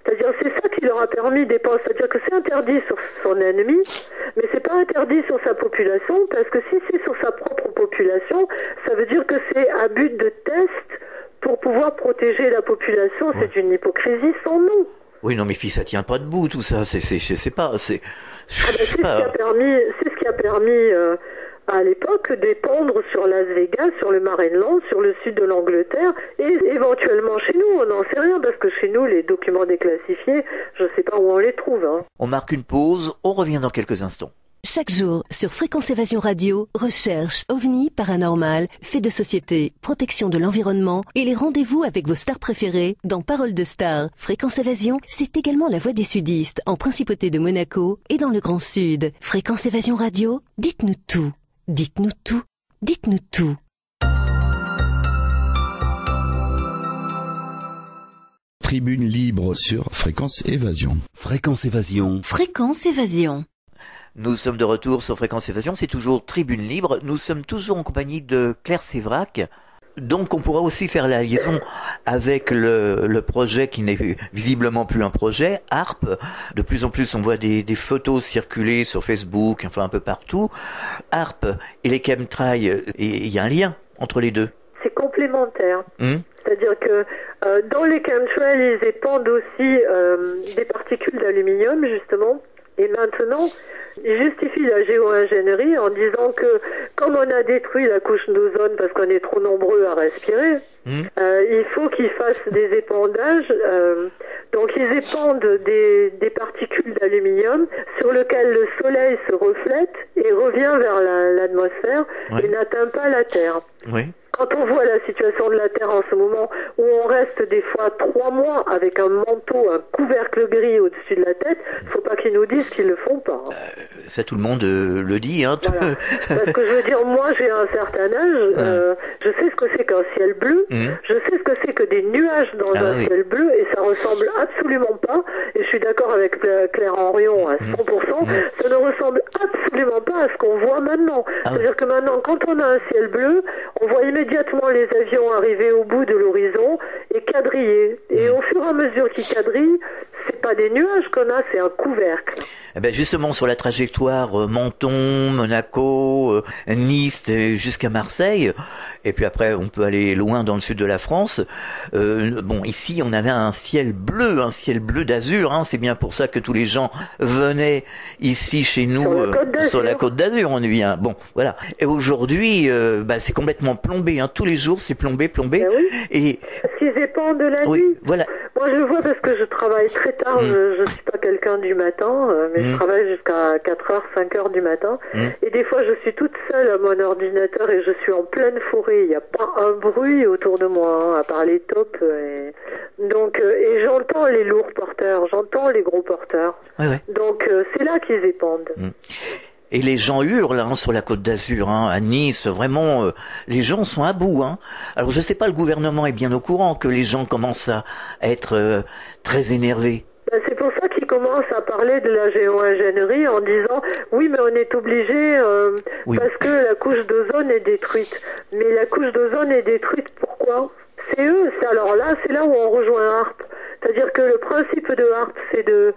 C'est-à-dire, c'est ça qui leur a permis d'épandre. C'est-à-dire que c'est interdit sur son ennemi, mais c'est pas interdit sur sa population, parce que si c'est sur sa propre population, ça veut dire que c'est à but de test pour pouvoir protéger la population. C'est une hypocrisie sans nom. Oui, non, mais puis ça tient pas debout, tout ça. Je sais pas. C'est ce qui a permis à l'époque d'épandre sur Las Vegas, sur le Maryland, sur le sud de l'Angleterre, et éventuellement chez nous. On n'en sait rien, parce que chez nous, les documents déclassifiés, je sais pas où on les trouve. On marque une pause, on revient dans quelques instants. Chaque jour, sur Fréquence Évasion Radio, recherche, ovni, paranormal, faits de société, protection de l'environnement et les rendez-vous avec vos stars préférées dans Paroles de Stars. Fréquence Évasion, c'est également la voix des sudistes en Principauté de Monaco et dans le Grand Sud. Fréquence Évasion Radio, dites-nous tout. Dites-nous tout. Dites-nous tout. Tribune libre sur Fréquence Évasion. Fréquence Évasion. Fréquence Évasion. Nous sommes de retour sur Fréquence Évasion, c'est toujours Tribune Libre. Nous sommes toujours en compagnie de Claire Sévrac. Donc on pourra aussi faire la liaison avec le projet qui n'est visiblement plus un projet, ARP. De plus en plus on voit des photos circuler sur Facebook, enfin un peu partout. ARP et les chemtrails, il y a un lien entre les deux. C'est complémentaire. C'est-à-dire que dans les chemtrails, ils épandent aussi des particules d'aluminium, justement. Et maintenant, ils justifient la géo-ingénierie en disant que comme on a détruit la couche d'ozone parce qu'on est trop nombreux à respirer, il faut qu'ils fassent des épandages. Donc ils épandent des particules d'aluminium sur lesquelles le soleil se reflète et revient vers l'atmosphère et n'atteint pas la Terre. Oui. Quand on voit la situation de la Terre en ce moment, où on reste des fois 3 mois avec un manteau, un couvercle gris au-dessus de la tête, il ne faut pas qu'ils nous disent qu'ils le font pas. Ça, tout le monde le dit. Hein. Voilà. Parce que je veux dire, moi, j'ai un certain âge, je sais ce que c'est qu'un ciel bleu, je sais ce que c'est que des nuages dans un ciel bleu, et ça ressemble absolument pas, et je suis d'accord avec Claire Henrion à 100%, ça ne ressemble absolument pas à ce qu'on voit maintenant. C'est-à-dire que maintenant, quand on a un ciel bleu, on voit immédiatement les avions arriver au bout de l'horizon et quadriller. Et au fur et à mesure qu'ils quadrillent, c'est pas des nuages qu'on a, c'est un couvercle. Eh ben justement, sur la trajectoire Menton, Monaco, Nice jusqu'à Marseille, et puis après on peut aller loin dans le sud de la France. Bon, ici on avait un ciel bleu d'azur. Hein, c'est bien pour ça que tous les gens venaient ici chez nous sur la Côte d'Azur. On est bien. Bon, voilà. Et aujourd'hui, c'est complètement plombé. Hein, tous les jours, c'est plombé. Ben oui. Et parce qu'ils épandent de la nuit. Voilà. Moi, je le vois parce que je travaille très tard. Je suis pas quelqu'un du matin, mais je travaille jusqu'à 4h, 5h du matin. Et des fois, je suis toute seule à mon ordinateur et je suis en pleine forêt. Il n'y a pas un bruit autour de moi, à part les taupes. Donc, et j'entends les lourds porteurs, j'entends les gros porteurs. Ouais. Donc, c'est là qu'ils épandent. Et les gens hurlent sur la Côte d'Azur, à Nice, vraiment, les gens sont à bout. Alors je sais pas, le gouvernement est bien au courant que les gens commencent à être très énervés. parlait de la géo-ingénierie en disant oui, mais on est obligé parce que la couche d'ozone est détruite. Mais la couche d'ozone est détruite pourquoi? C'est eux, alors là, c'est là où on rejoint HAARP. C'est-à-dire que le principe de HAARP, c'est de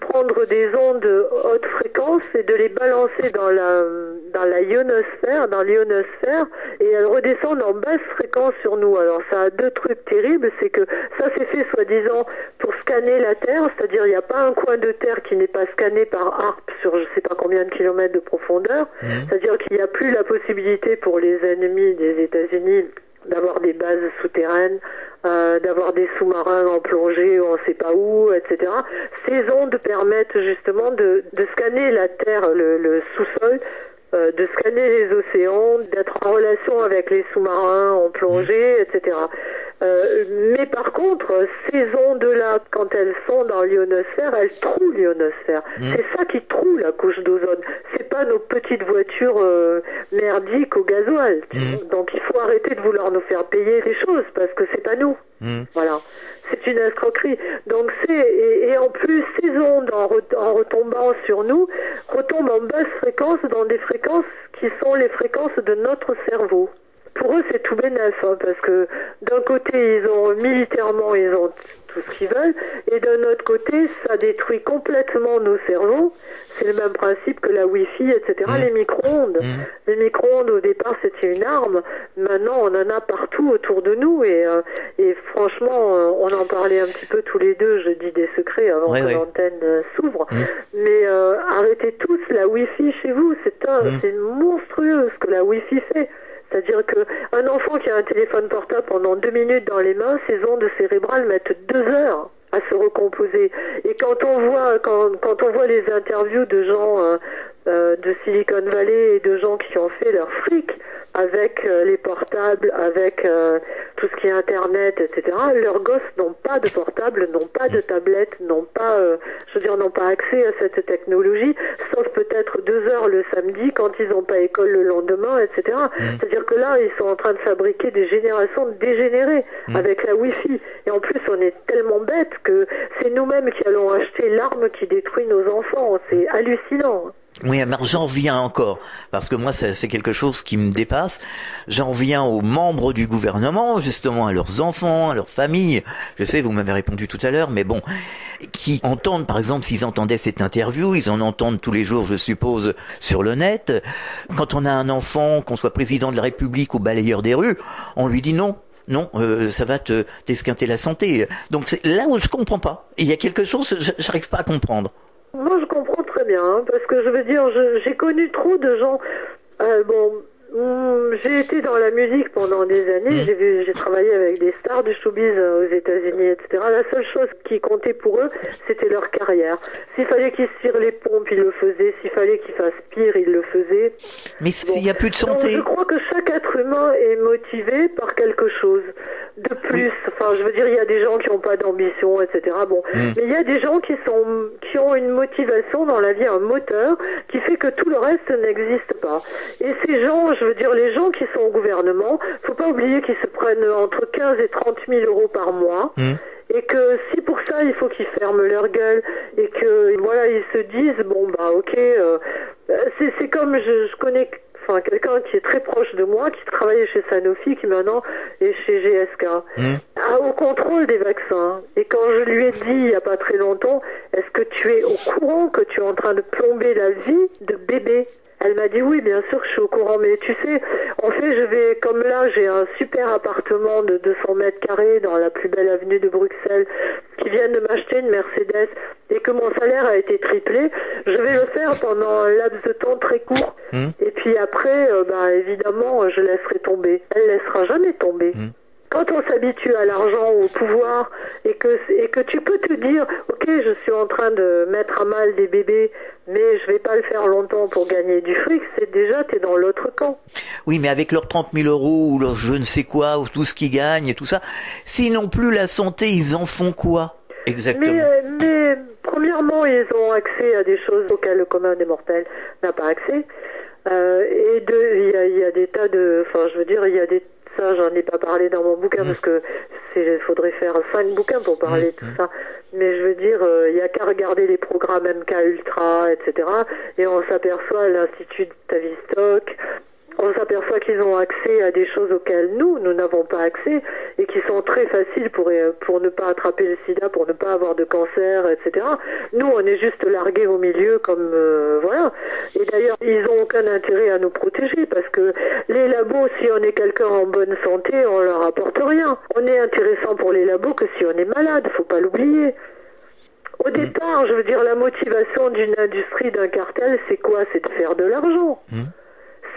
prendre des ondes haute fréquence et de les balancer dans la l'ionosphère, et elles redescendent en basse fréquence sur nous. Alors ça a deux trucs terribles, c'est que ça c'est fait soi-disant pour scanner la Terre, c'est-à-dire il n'y a pas un coin de Terre qui n'est pas scanné par HAARP sur je sais pas combien de kilomètres de profondeur, c'est-à-dire qu'il n'y a plus la possibilité pour les ennemis des États-Unis d'avoir des bases souterraines, d'avoir des sous-marins en plongée ou on ne sait pas où, etc. Ces ondes permettent justement de scanner la Terre, le sous-sol, de scanner les océans, d'être en relation avec les sous-marins en plongée, etc. Mais par contre, ces ondes-là, quand elles sont dans l'ionosphère, elles trouent l'ionosphère. C'est ça qui troue la couche d'ozone. C'est pas nos petites voitures merdiques au gasoil. Donc il faut arrêter de vouloir nous faire payer les choses parce que c'est pas nous. Voilà. C'est une escroquerie. Donc et en plus ces ondes en retombant sur nous retombent en basse fréquence dans des fréquences qui sont les fréquences de notre cerveau. Pour eux, c'est tout bénef, parce que d'un côté, militairement, ils ont tout ce qu'ils veulent, et d'un autre côté, ça détruit complètement nos cerveaux. C'est le même principe que la Wi-Fi, etc. Les micro-ondes. Les micro-ondes, au départ, c'était une arme. Maintenant, on en a partout autour de nous, et franchement, on en parlait un petit peu tous les deux, je dis des secrets avant que l'antenne s'ouvre. Mais arrêtez tous la Wi-Fi chez vous, c'est monstrueux ce que la Wi-Fi fait. C'est-à-dire qu'un enfant qui a un téléphone portable pendant 2 minutes dans les mains, ses ondes cérébrales mettent 2 heures à se recomposer. Et quand on voit les interviews de gens de Silicon Valley et de gens qui ont fait leur fric avec les portables, avec tout ce qui est Internet, etc., leurs gosses n'ont pas de portable, n'ont pas de tablette, n'ont pas accès à cette technologie, sauf peut-être 2 heures le samedi quand ils n'ont pas école le lendemain, etc. C'est-à-dire que là, ils sont en train de fabriquer des générations dégénérées avec la Wi-Fi. Et en plus, on est tellement bêtes que c'est nous-mêmes qui allons acheter l'arme qui détruit nos enfants. C'est hallucinant. Oui, mais j'en viens encore, parce que moi, c'est quelque chose qui me dépasse. J'en viens aux membres du gouvernement, justement, à leurs enfants, à leurs familles. Je sais, vous m'avez répondu tout à l'heure, mais bon, qui entendent, par exemple, s'ils entendaient cette interview, ils en entendent tous les jours, je suppose, sur le net. Quand on a un enfant, qu'on soit président de la République ou balayeur des rues, on lui dit non. Non, ça va t'esquinter la santé. Donc c'est là où je comprends pas. Il y a quelque chose, j'arrive pas à comprendre. Moi, je comprends très bien, parce que je veux dire, j'ai connu trop de gens. J'ai été dans la musique pendant des années, j'ai travaillé avec des stars du showbiz aux États-Unis, etc. La seule chose qui comptait pour eux, c'était leur carrière. S'il fallait qu'ils se tirent les pompes, ils le faisaient. S'il fallait qu'ils fassent pire, ils le faisaient. Mais s'il n'y a plus de santé... Donc, je crois que chaque être humain est motivé par quelque chose de plus. Enfin, je veux dire, il y a des gens qui n'ont pas d'ambition, etc. Mais il y a des gens qui ont une motivation dans la vie, un moteur, qui fait que tout le reste n'existe pas. Et ces gens, je veux dire, les gens qui sont au gouvernement, faut pas oublier qu'ils se prennent entre 15 et 30 000 euros par mois. Et que si pour ça il faut qu'ils ferment leur gueule et que voilà ils se disent c'est comme je connais quelqu'un qui est très proche de moi qui travaillait chez Sanofi qui maintenant est chez GSK au contrôle des vaccins, et quand je lui ai dit il n'y a pas très longtemps, est-ce que tu es au courant que tu es en train de plomber la vie de bébés? Elle m'a dit oui, bien sûr que je suis au courant, mais tu sais, en fait, comme là, j'ai un super appartement de 200 mètres carrés dans la plus belle avenue de Bruxelles, qui vient de m'acheter une Mercedes, et que mon salaire a été triplé, je vais le faire pendant un laps de temps très court. Et puis après, évidemment, je laisserai tomber. Elle laissera jamais tomber. Quand on s'habitue à l'argent, au pouvoir, et que tu peux te dire, ok, je suis en train de mettre à mal des bébés, mais je vais pas le faire longtemps pour gagner du fric, c'est déjà, t'es dans l'autre camp. Oui, mais avec leurs 30 000 euros, ou leur je ne sais quoi, ou tout ce qu'ils gagnent, et tout ça, s'ils n'ont plus la santé, ils en font quoi? Exactement. Mais premièrement, ils ont accès à des choses auxquelles le commun des mortels n'a pas accès. Et il y a des tas de... il y a des Ça, j'en ai pas parlé dans mon bouquin parce que faudrait faire 5 bouquins pour parler de tout ça. Mais je veux dire, il y a qu'à regarder les programmes MK Ultra, etc. Et on s'aperçoit à l'Institut de Tavistock, on s'aperçoit qu'ils ont accès à des choses auxquelles nous n'avons pas accès et qui sont très faciles pour ne pas attraper le sida, pour ne pas avoir de cancer, etc. Nous, on est juste largués au milieu comme... voilà. Et d'ailleurs, ils n'ont aucun intérêt à nous protéger parce que les labos, si on est quelqu'un en bonne santé, on leur apporte rien. On est intéressant pour les labos que si on est malade, faut pas l'oublier. Au départ, je veux dire, la motivation d'une industrie, d'un cartel, c'est quoi? C'est de faire de l'argent.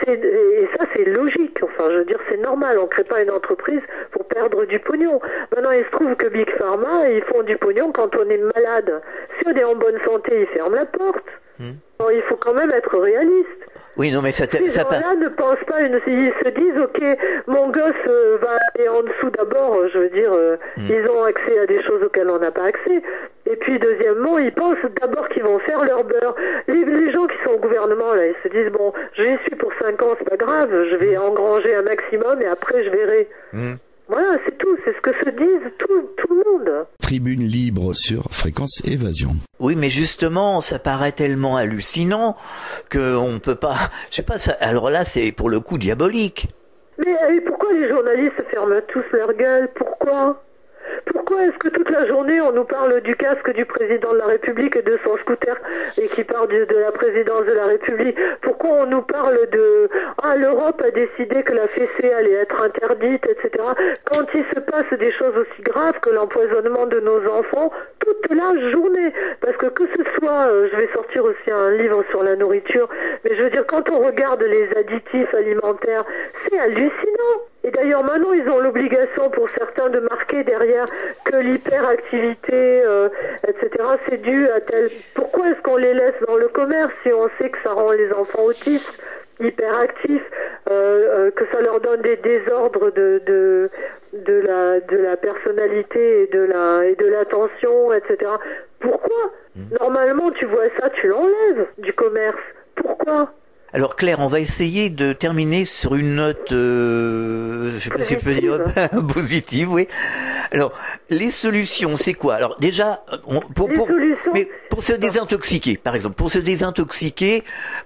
Et ça, c'est logique. Enfin, je veux dire, c'est normal. On ne crée pas une entreprise pour perdre du pognon. Maintenant, il se trouve que Big Pharma, ils font du pognon quand on est malade. Si on est en bonne santé, ils ferment la porte. Alors, il faut quand même être réaliste. Oui, non, mais ces gens-là ne pensent pas, ils se disent, ok, mon gosse va aller en dessous d'abord, je veux dire, ils ont accès à des choses auxquelles on n'a pas accès. Et puis, deuxièmement, ils pensent d'abord qu'ils vont faire leur beurre. Les gens qui sont au gouvernement, là, ils se disent, bon, j'y suis pour 5 ans, c'est pas grave, je vais engranger un maximum et après, je verrai. Voilà, c'est tout, c'est ce que se disent tout le monde. Tribune libre sur Fréquence Évasion. Oui, mais justement, ça paraît tellement hallucinant qu'on peut pas... Je sais pas, ça, alors là, c'est pour le coup diabolique. Mais pourquoi les journalistes ferment tous leur gueule? Pourquoi est-ce que toute la journée on nous parle du casque du président de la République et de son scooter et qui parle de la présidence de la République? Pourquoi on nous parle de l'Europe a décidé que la fessée allait être interdite, etc. Quand il se passe des choses aussi graves que l'empoisonnement de nos enfants toute la journée? Parce que ce soit, je vais sortir aussi un livre sur la nourriture, mais je veux dire, quand on regarde les additifs alimentaires, c'est hallucinant. Et d'ailleurs, maintenant, ils ont l'obligation pour certains de marquer derrière que l'hyperactivité, etc., c'est dû à tel... Pourquoi est-ce qu'on les laisse dans le commerce si on sait que ça rend les enfants autistes, hyperactifs, que ça leur donne des désordres de la personnalité et de l'attention, etc. Pourquoi? Normalement, tu vois ça, tu l'enlèves du commerce. Pourquoi? Alors Claire, on va essayer de terminer sur une note, je sais pas si je peux dire positive, oui. Alors, les solutions, c'est quoi? Alors déjà, pour se désintoxiquer, par exemple,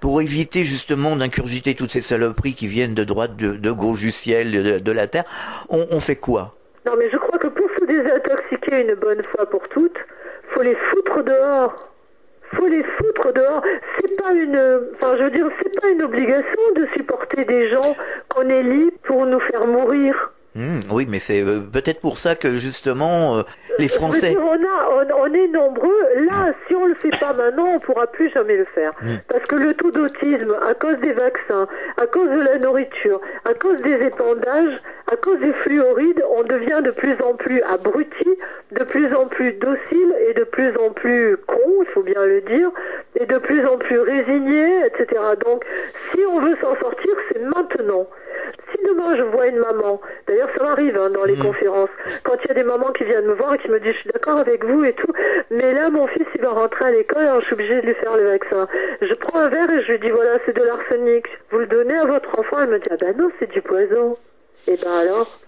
pour éviter justement d'incurgiter toutes ces saloperies qui viennent de droite, de gauche, du ciel, de la terre, on fait quoi? Non, mais je crois que pour se désintoxiquer une bonne fois pour toutes, faut les foutre dehors. C'est pas c'est pas une obligation de supporter des gens qu'on élit pour nous faire mourir. Oui, mais c'est peut-être pour ça que justement les Français... On est nombreux. Là, si on le fait pas maintenant, on pourra plus jamais le faire. Parce que le taux d'autisme, à cause des vaccins, à cause de la nourriture, à cause des épandages, à cause des fluorides, on devient de plus en plus abruti, de plus en plus docile et de plus en plus con, il faut bien le dire, et de plus en plus résigné, etc. Donc, si on veut s'en sortir, c'est maintenant. Si demain je vois une maman, d'ailleurs ça m'arrive dans les conférences, quand il y a des mamans qui viennent me voir et qui me disent je suis d'accord avec vous et tout, mais là mon fils il va rentrer à l'école, alors je suis obligée de lui faire le vaccin. Je prends un verre et je lui dis voilà c'est de l'arsenic, vous le donnez à votre enfant? Elle me dit ah ben non c'est du poison. Et ben alors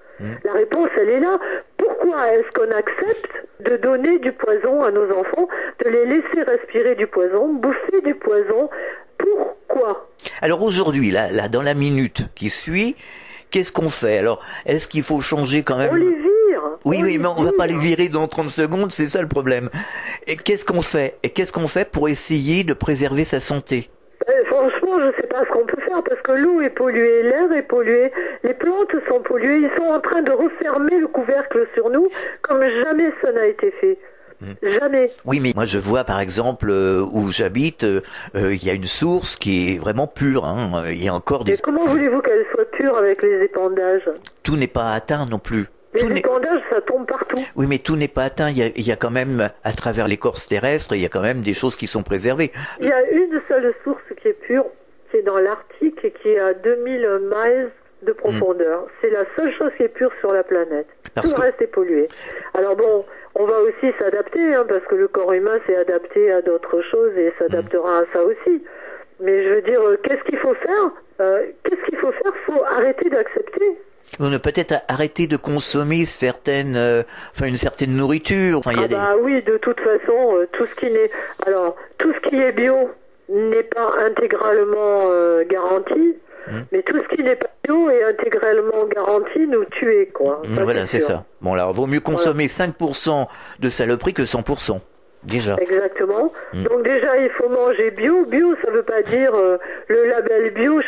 la réponse elle est là. Pourquoi est-ce qu'on accepte de donner du poison à nos enfants, de les laisser respirer du poison, bouffer du poison? Pourquoi? Alors aujourd'hui, là, dans la minute qui suit, qu'est-ce qu'on fait? Alors, est-ce qu'il faut changer quand même? On les vire. Oui, mais on va pas les virer dans 30 secondes, c'est ça le problème. Et qu'est-ce qu'on fait? Et qu'est-ce qu'on fait pour essayer de préserver sa santé? Franchement, je sais pas ce qu'on peut faire parce que l'eau est polluée, l'air est pollué, les plantes sont polluées, ils sont en train de refermer le couvercle sur nous comme jamais ça n'a été fait. Jamais. Oui, mais moi je vois par exemple où j'habite, il y a une source qui est vraiment pure. Il y a encore des... Et comment voulez-vous qu'elle soit pure avec les épandages? Tout n'est pas atteint non plus. Les épandages, ça tombe partout. Oui, mais tout n'est pas atteint. Il y a quand même, à travers l'écorce terrestre, il y a quand même des choses qui sont préservées. Il y a une seule source qui est pure, qui est dans l'Arctique et qui est à 2000 miles de profondeur. C'est la seule chose qui est pure sur la planète. Tout le reste est pollué. Alors bon, on va aussi s'adapter, parce que le corps humain s'est adapté à d'autres choses et s'adaptera à ça aussi. Mais je veux dire, qu'est-ce qu'il faut faire? Faut arrêter d'accepter. On a peut-être arrêté de consommer une certaine nourriture. Enfin, oui, de toute façon, tout ce qui est bio n'est pas intégralement garanti. Mais tout ce qui n'est pas bio est intégralement garanti nous tuer, quoi. Voilà, c'est ça. Bon, alors, vaut mieux consommer 5% de saloperie que 100%. Déjà. Exactement. Donc déjà, il faut manger bio. Bio, ça veut pas dire le label bio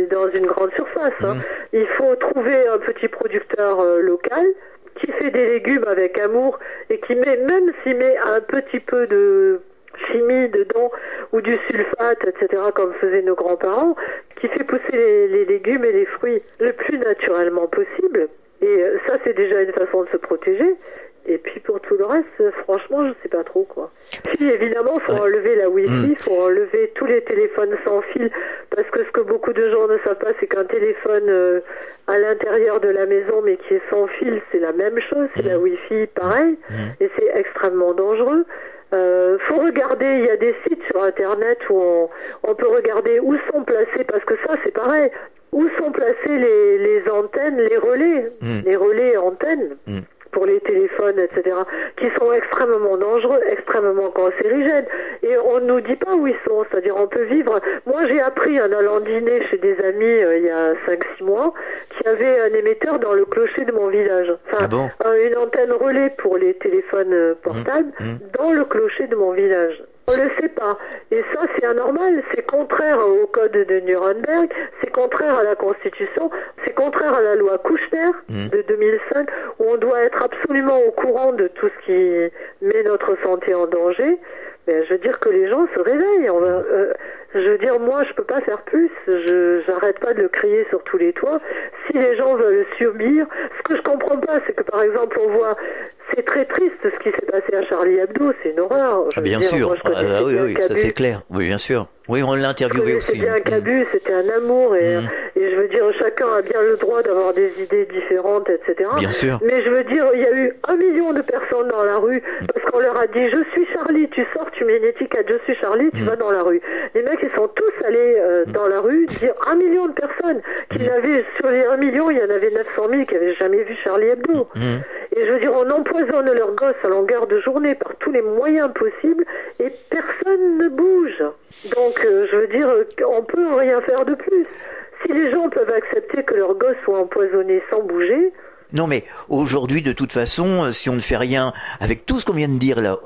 dans une grande surface. Hein. Il faut trouver un petit producteur local qui fait des légumes avec amour et qui même s'il met un petit peu de chimie dedans ou du sulfate, etc., comme faisaient nos grands-parents, qui fait pousser les légumes et les fruits le plus naturellement possible. Et ça, c'est déjà une façon de se protéger. Et puis pour tout le reste, franchement, je sais pas trop, quoi. Si, évidemment, faut enlever la Wi-Fi, faut enlever tous les téléphones sans fil, parce que ce que beaucoup de gens ne savent pas, c'est qu'un téléphone à l'intérieur de la maison, mais qui est sans fil, c'est la même chose, c'est la Wi-Fi, pareil, et c'est extrêmement dangereux. Faut regarder, il y a des sites sur Internet où on peut regarder où sont placés, parce que ça, c'est pareil, où sont placés les antennes, les relais antennes. Pour les téléphones, etc., qui sont extrêmement dangereux, extrêmement cancérigènes. Et on ne nous dit pas où ils sont, c'est-à-dire on peut vivre... Moi, j'ai appris en allant dîner chez des amis il y a 5-6 mois qu'il y avait un émetteur dans le clocher de mon village. Enfin, une antenne relais pour les téléphones portables dans le clocher de mon village. On le sait pas. Et ça, c'est anormal. C'est contraire au code de Nuremberg. C'est contraire à la Constitution. C'est contraire à la loi Kouchner de 2005, où on doit être absolument au courant de tout ce qui met notre santé en danger. Mais je veux dire que les gens se réveillent. Je veux dire, moi, je peux pas faire plus. J'arrête pas de le crier sur tous les toits. Si les gens veulent subir, ce que je comprends pas, c'est que par exemple, on voit, c'est très triste ce qui s'est passé à Charlie Hebdo. C'est une horreur. Bien sûr. Moi, oui, ça c'est clair. Oui, bien sûr. Oui, on l'a interviewé aussi. C'était un Cabu, c'était un amour, et je veux dire, chacun a bien le droit d'avoir des idées différentes, etc. Bien sûr. Mais je veux dire, il y a eu 1 million de personnes dans la rue, parce qu'on leur a dit, je suis Charlie, tu sors, tu mets une étiquette, je suis Charlie, tu vas dans la rue. Les mecs, ils sont tous allés dans la rue dire 1 million de personnes, sur les 1 million, il y en avait 900 000 qui n'avaient jamais vu Charlie Hebdo. Et je veux dire, on empoisonne leurs gosses à longueur de journée par tous les moyens possibles, et personne ne bouge. Donc, je veux dire, on peut rien faire de plus. Si les gens peuvent accepter que leurs gosses soient empoisonnés sans bouger... Non, mais aujourd'hui, de toute façon, si on ne fait rien, avec tout ce qu'on vient de dire là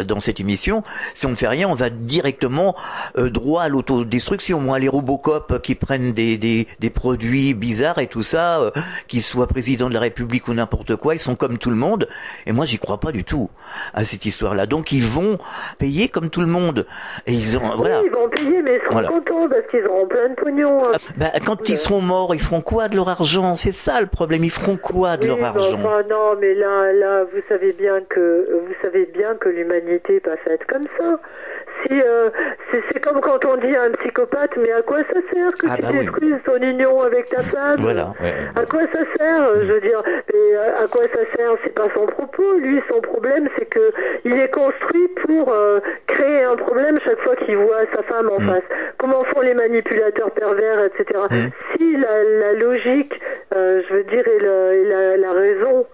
dans cette émission, si on ne fait rien, on va directement droit à l'autodestruction. Moi, les Robocop qui prennent des produits bizarres et tout ça, qu'ils soient président de la République ou n'importe quoi, ils sont comme tout le monde. Et moi, j'y crois pas du tout à cette histoire-là. Donc, ils vont payer comme tout le monde. Et ils ont, voilà. Oui, ils vont payer, mais ils seront contents parce qu'ils auront plein de pognon. Quand ils seront morts, ils feront quoi de leur argent? C'est ça le problème. Ils feront quoi de leur argent? Non, mais là, vous savez bien que l'humanité n'est pas faite comme ça. C'est comme quand on dit à un psychopathe, mais à quoi ça sert que tu détruises ton union avec ta femme? Voilà. À quoi ça sert? Je veux dire, à quoi ça sert? C'est pas son propos. Lui, son problème, c'est que il est construit pour créer un problème chaque fois qu'il voit sa femme en face. Comment font les manipulateurs pervers, etc. Si la logique, je veux dire, et la raison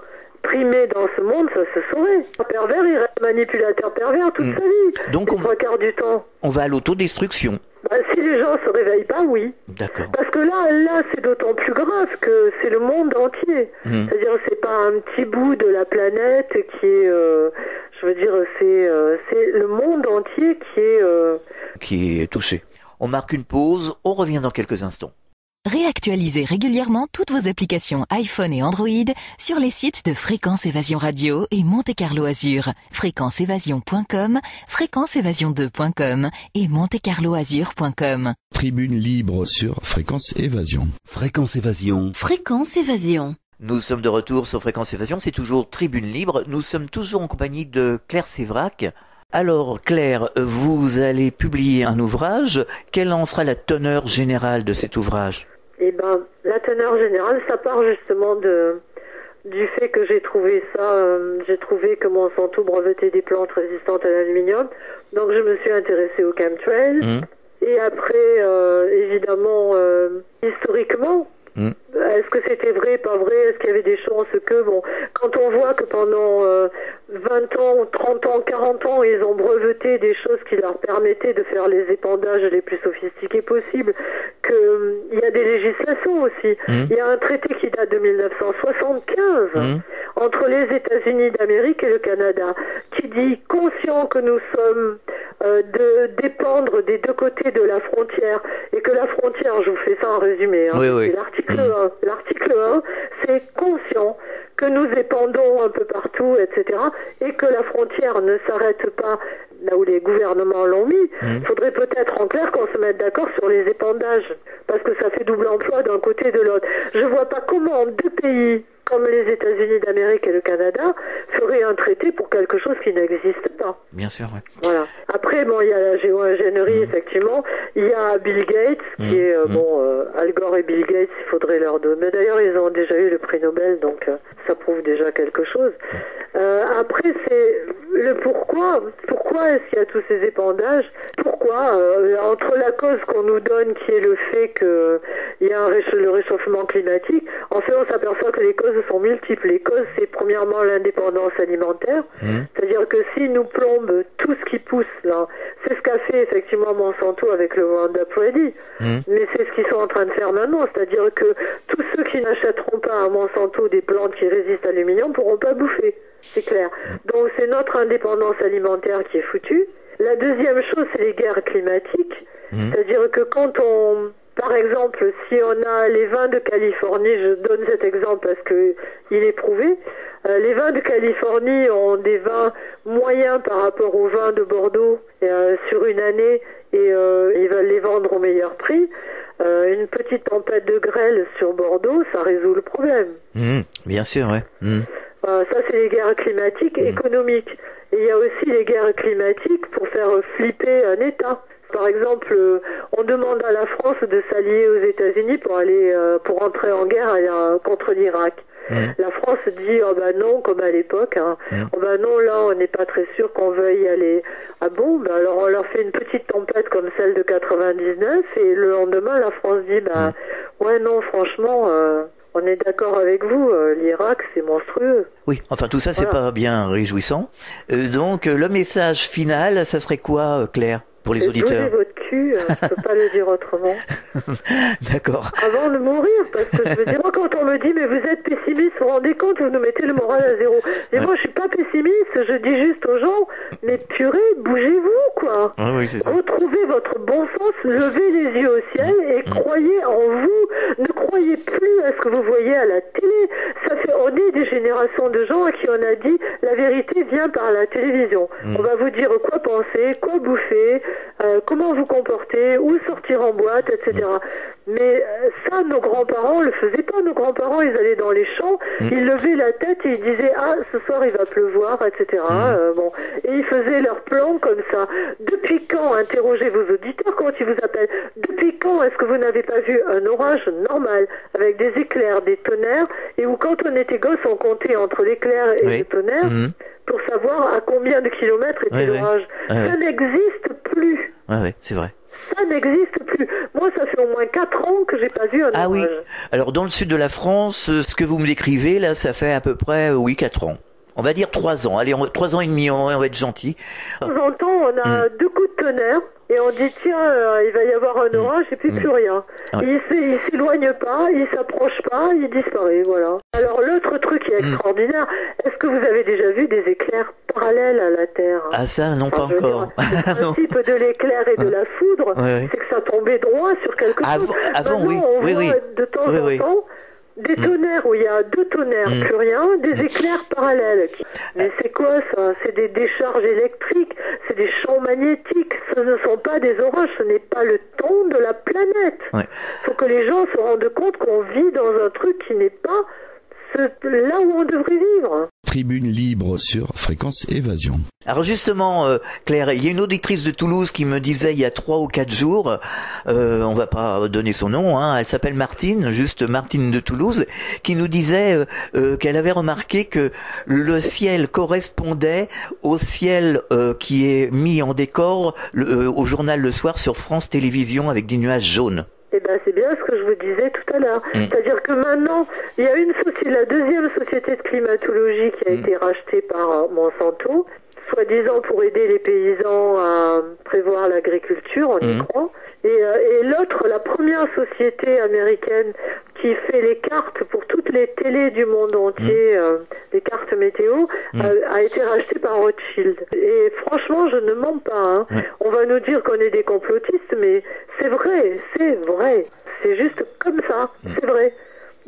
primée dans ce monde, ça se saurait. Un pervers, il reste manipulateur pervers toute sa vie. Donc, 3 quarts du temps. On va à l'autodestruction. Si les gens se réveillent pas, oui. D'accord. Parce que là, c'est d'autant plus grave que c'est le monde entier. C'est-à-dire, c'est pas un petit bout de la planète qui est, je veux dire, c'est le monde entier qui est touché. On marque une pause, on revient dans quelques instants. Réactualisez régulièrement toutes vos applications iPhone et Android sur les sites de Fréquence Évasion Radio et Monte Carlo Azur, fréquenceévasion.com, fréquenceévasion2.com et montecarloazur.com. Tribune libre sur Fréquence Évasion. Fréquence Évasion. Fréquence Évasion. Nous sommes de retour sur Fréquence Évasion, c'est toujours Tribune libre. Nous sommes toujours en compagnie de Claire Sévrac. Alors Claire, vous allez publier un ouvrage. Quelle en sera la teneur générale de cet ouvrage? La teneur générale, ça part justement du fait que j'ai trouvé que Monsanto brevetait des plantes résistantes à l'aluminium. Donc je me suis intéressée au chemtrail. Et après, évidemment, historiquement, est-ce que c'était vrai, pas vrai, est-ce qu'il y avait des chances que, bon, quand on voit que pendant 20 ans, 30 ans, 40 ans, ils ont breveté des choses qui leur permettaient de faire les épandages les plus sophistiqués possibles, qu'il y a des législations aussi. Il y a un traité qui date de 1975 entre les États-Unis d'Amérique et le Canada, qui dit, conscient que nous sommes de dépendre des deux côtés de la frontière, et que la frontière, je vous fais ça en résumé, hein, c'est l'article 1. L'article 1, c'est conscient que nous épandons un peu partout, etc., et que la frontière ne s'arrête pas là où les gouvernements l'ont mis. Il faudrait peut-être en clair qu'on se mette d'accord sur les épandages, parce que ça fait double emploi d'un côté et de l'autre. Je vois pas comment deux pays comme les États-Unis d'Amérique et le Canada feraient un traité pour quelque chose qui n'existe pas. Bien sûr, oui. Voilà. Après, bon, il y a la géo-ingénierie, effectivement. Il y a Bill Gates, qui est, Al Gore et Bill Gates, il faudrait leur donner. Mais d'ailleurs, ils ont déjà eu le prix Nobel, donc ça prouve déjà quelque chose. Après, c'est le pourquoi. Pourquoi est-ce qu'il y a tous ces épandages? Pourquoi entre la cause qu'on nous donne, qui est le fait qu'il y a le réchauffement climatique, en fait, on s'aperçoit que les causes sont multiples. Les causes, c'est premièrement l'indépendance alimentaire, c'est-à-dire que si nous plombe tout ce qui pousse là, c'est ce qu'a fait effectivement Monsanto avec le Roundup Ready, mais c'est ce qu'ils sont en train de faire maintenant, c'est-à-dire que tous ceux qui n'achèteront pas à Monsanto des plantes qui résistent à l'humiliant ne pourront pas bouffer, c'est clair. Donc c'est notre indépendance alimentaire qui est foutue. La deuxième chose, c'est les guerres climatiques, c'est-à-dire que quand on... Par exemple, si on a les vins de Californie, je donne cet exemple parce que il est prouvé, les vins de Californie ont des vins moyens par rapport aux vins de Bordeaux sur une année, et ils veulent les vendre au meilleur prix. Une petite tempête de grêle sur Bordeaux, ça résout le problème. Bien sûr, ouais. Ça, c'est les guerres climatiques économiques. Et il y a aussi les guerres climatiques pour faire flipper un État. Par exemple, on demande à la France de s'allier aux États-Unis pour entrer en guerre contre l'Irak. La France dit oh ben non, comme à l'époque, oh ben non, là on n'est pas très sûr qu'on veuille y aller. Ah bon, ben alors on leur fait une petite tempête comme celle de 99, et le lendemain la France dit ouais non, franchement on est d'accord avec vous, l'Irak c'est monstrueux. Oui, enfin tout ça c'est pas bien réjouissant. Donc le message final, ça serait quoi, Claire, pour les auditeurs? Donnez votre cul, je peux pas le dire autrement. D'accord. Avant de mourir, parce que je veux dire, moi quand on me dit mais vous êtes pessimiste, vous vous rendez compte, vous nous mettez le moral à zéro. Et moi je suis pas pessimiste, je dis juste aux gens, mais purée, bougez-vous quoi. Oui, c'est ça. Retrouvez votre bon sens, levez les yeux au ciel et croyez en vous. Ne croyez plus à ce que vous voyez à la télé. On est des générations de gens à qui on a dit la vérité vient par la télévision. On va vous dire quoi penser, quoi bouffer, comment vous comporter, où sortir en boîte, etc. Mais ça, nos grands-parents le faisaient pas. Nos grands-parents, ils allaient dans les champs, ils levaient la tête et ils disaient ah, ce soir il va pleuvoir, etc. Bon, et ils faisaient leur plan comme ça. Depuis quand, interrogez vos auditeurs quand ils vous appellent, depuis quand est-ce que vous n'avez pas vu un orage normal avec des éclairs, des tonnerres, et où quand on était gosse, on comptait entre l'éclair et les tonnerres pour savoir à combien de kilomètres était l'orage. Ça n'existe plus. Oui, c'est vrai. Ça n'existe plus. Moi, ça fait au moins 4 ans que j'ai pas vu un orage. Ah oui. Alors, dans le sud de la France, ce que vous me décrivez, là, ça fait à peu près, 4 ans. On va dire 3 ans. Allez, 3 ans et demi, on va être gentil. De temps en temps, on a 2 coups de tonnerre. Et on dit tiens, il va y avoir un orage et puis plus rien. Il s'éloigne pas, il s'approche pas, il disparaît, voilà. Alors l'autre truc qui est extraordinaire, est-ce que vous avez déjà vu des éclairs parallèles à la Terre? Ah ça, non, pas encore. Le principe de l'éclair et de la foudre, c'est que ça tombait droit sur quelque chose. Avant, maintenant, on voit de temps en temps des tonnerres où il y a 2 tonnerres, plus rien, des éclairs parallèles. Mais c'est quoi ça? C'est des décharges électriques, c'est des champs magnétiques, ce ne sont pas des orages, ce n'est pas le temps de la planète. Faut que les gens se rendent compte qu'on vit dans un truc qui n'est pas là où on devrait vivre. Tribune libre sur Fréquence Évasion. Alors justement, Claire, il y a une auditrice de Toulouse qui me disait il y a 3 ou 4 jours, on va pas donner son nom, elle s'appelle Martine, juste Martine de Toulouse, qui nous disait qu'elle avait remarqué que le ciel correspondait au ciel qui est mis en décor au journal le soir sur France Télévisions avec des nuages jaunes. Eh ben c'est bien ce que je vous disais tout à l'heure. C'est-à-dire que maintenant, il y a la deuxième société de climatologie qui a été rachetée par Monsanto, soi-disant pour aider les paysans à prévoir l'agriculture, on y croit. Et l'autre, la première société américaine qui fait les cartes pour toutes les télés du monde entier, les cartes météo, a été rachetée par Rothschild. Et franchement, je ne mens pas. Hein. On va nous dire qu'on est des complotistes, mais c'est vrai. C'est juste comme ça, c'est vrai.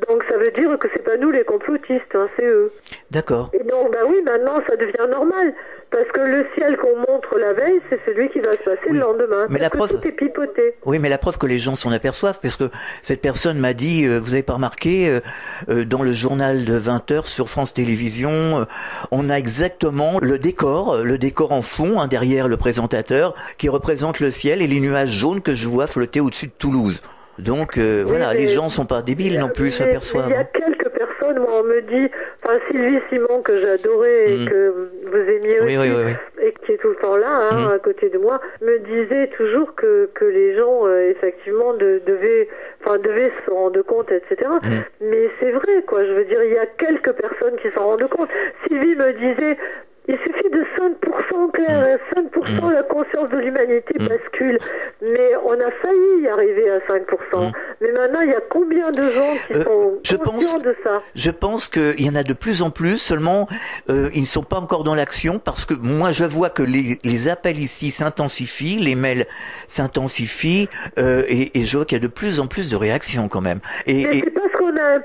Donc ça veut dire que c'est pas nous les complotistes, hein, c'est eux. D'accord. Et donc bah oui, maintenant ça devient normal, parce que le ciel qu'on montre la veille, c'est celui qui va se passer le lendemain. Mais parce que tout est pipoté. Oui, mais la preuve que les gens s'en aperçoivent, parce que cette personne m'a dit, vous avez pas remarqué, dans le journal de 20h sur France Télévisions, on a exactement le décor en fond, hein, derrière le présentateur, qui représente le ciel et les nuages jaunes que je vois flotter au-dessus de Toulouse. Donc voilà, les gens sont pas débiles non plus, s'aperçoivent. Il y a quelques personnes, moi on me dit, enfin Sylvie Simon que j'adorais et que vous aimiez aussi, et qui est tout le temps là, hein, à côté de moi, me disait toujours que les gens effectivement devaient se rendre compte, etc. Mais c'est vrai, quoi, je veux dire, il y a quelques personnes qui s'en rendent compte. Sylvie me disait, il suffit de 5%, Claire, 5%, la conscience de l'humanité bascule. Mais on a failli y arriver à 5%. Mais maintenant, il y a combien de gens qui sont conscients de ça? Je pense qu'il y en a de plus en plus, seulement ils ne sont pas encore dans l'action, parce que moi je vois que les appels ici s'intensifient, les mails s'intensifient, et je vois qu'il y a de plus en plus de réactions quand même. Mais c'est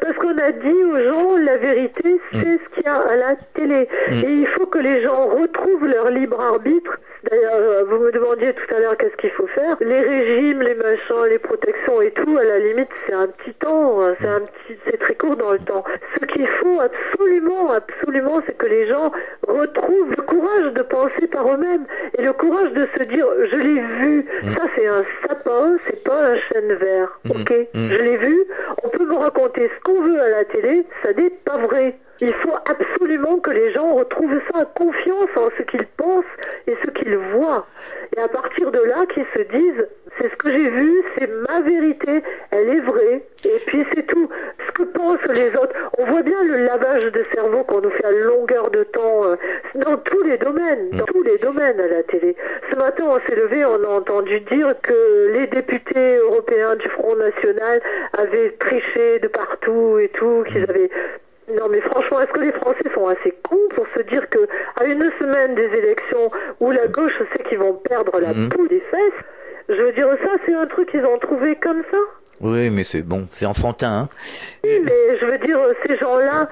parce qu'on a dit aux gens la vérité, c'est ce qu'il y a à la télé. Et il faut que les gens retrouvent leur libre arbitre. D'ailleurs, vous me demandiez tout à l'heure qu'est-ce qu'il faut faire. Les régimes, les machins, les protections et tout, à la limite, c'est un petit temps, c'est très court dans le temps. Ce qu'il faut absolument, c'est que les gens retrouvent le courage de penser par eux-mêmes et le courage de se dire, je l'ai vu, ça c'est un sapin, c'est pas un chêne vert, ok? Je l'ai vu, on peut me raconter ce qu'on veut à la télé, ça n'est pas vrai. Il faut absolument que les gens retrouvent ça, confiance en ce qu'ils pensent et ce qu'ils voient. Et à partir de là, qu'ils se disent, c'est ce que j'ai vu, c'est ma vérité, elle est vraie. Et puis c'est tout. Ce que pensent les autres, on voit bien le lavage de cerveau qu'on nous fait à longueur de temps dans tous les domaines à la télé. Ce matin, on s'est levé, on a entendu dire que les députés européens du Front National avaient triché de partout et tout, qu'ils avaient... Non mais franchement, est-ce que les Français sont assez cons pour se dire que à une semaine des élections où la gauche sait qu'ils vont perdre la poule des fesses, je veux dire, ça c'est un truc qu'ils ont trouvé comme ça? Oui, mais c'est bon, c'est enfantin, hein. Oui, mais je veux dire, ces gens-là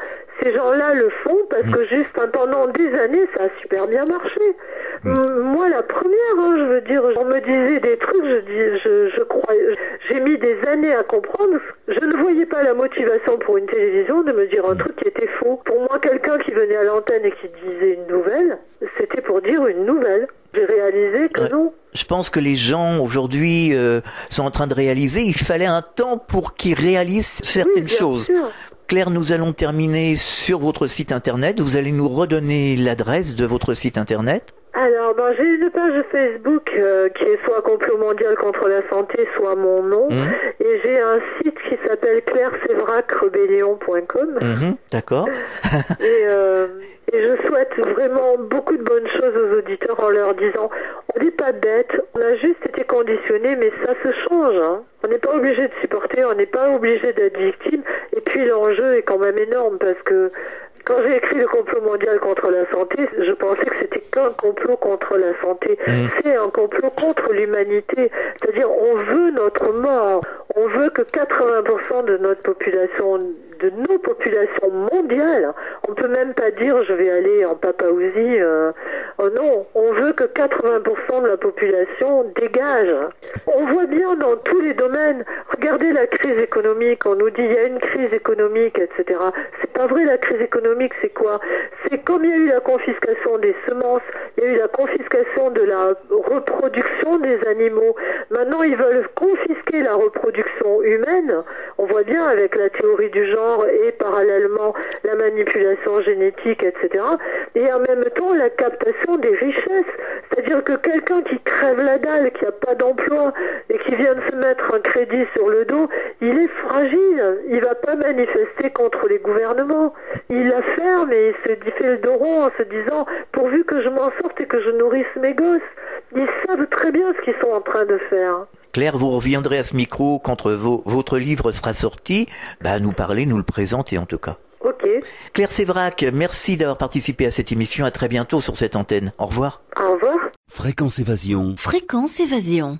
le font parce que juste pendant des années, ça a super bien marché. Moi, la première, hein, je veux dire, on me disait des trucs, je croyais, j'ai mis des années à comprendre. Je ne voyais pas la motivation pour une télévision de me dire un truc qui était faux. Pour moi, quelqu'un qui venait à l'antenne et qui disait une nouvelle, c'était pour dire une nouvelle. J'ai réalisé que non. Je pense que les gens aujourd'hui sont en train de réaliser. Il fallait un temps pour qu'ils réalisent certaines choses. Sûr. Claire, nous allons terminer sur votre site internet. Vous allez nous redonner l'adresse de votre site internet. Alors, j'ai une page Facebook qui est soit Complot Mondial contre la Santé, soit mon nom. Et j'ai un site qui s'appelle clairesévracrebellion.com. D'accord. Et je souhaite vraiment beaucoup de bonnes choses aux auditeurs en leur disant, on n'est pas bêtes, on a juste été conditionnés, mais ça se change. Hein. On n'est pas obligé de supporter, on n'est pas obligé d'être victime. Et puis l'enjeu est quand même énorme parce que quand j'ai écrit le complot mondial contre la santé, je pensais que c'était qu'un complot contre la santé. C'est un complot contre l'humanité. C'est-à-dire, on veut notre mort. On veut que 80% de notre population, de nos populations mondiales, on peut même pas dire je vais aller en Papouasie. Oh non, on veut que 80% de la population dégage. On voit bien dans tous les domaines. Regardez la crise économique. On nous dit il y a une crise économique, etc. C'est pas vrai, la crise économique, c'est quoi? C'est comme il y a eu la confiscation des semences, il y a eu la confiscation de la reproduction des animaux. Maintenant, ils veulent confisquer la reproduction humaine. On voit bien avec la théorie du genre et parallèlement la manipulation information génétique, etc. Et en même temps, la captation des richesses. C'est-à-dire que quelqu'un qui crève la dalle, qui n'a pas d'emploi et qui vient de se mettre un crédit sur le dos, il est fragile. Il va pas manifester contre les gouvernements. Il la ferme et il se fait le dos rond en se disant pourvu que je m'en sorte et que je nourrisse mes gosses. Ils savent très bien ce qu'ils sont en train de faire. Claire, vous reviendrez à ce micro quand votre livre sera sorti, nous parler, nous le présenter en tout cas. Ok. Claire Sévrac, merci d'avoir participé à cette émission. À très bientôt sur cette antenne. Au revoir. Au revoir. Fréquence Évasion. Fréquence Évasion.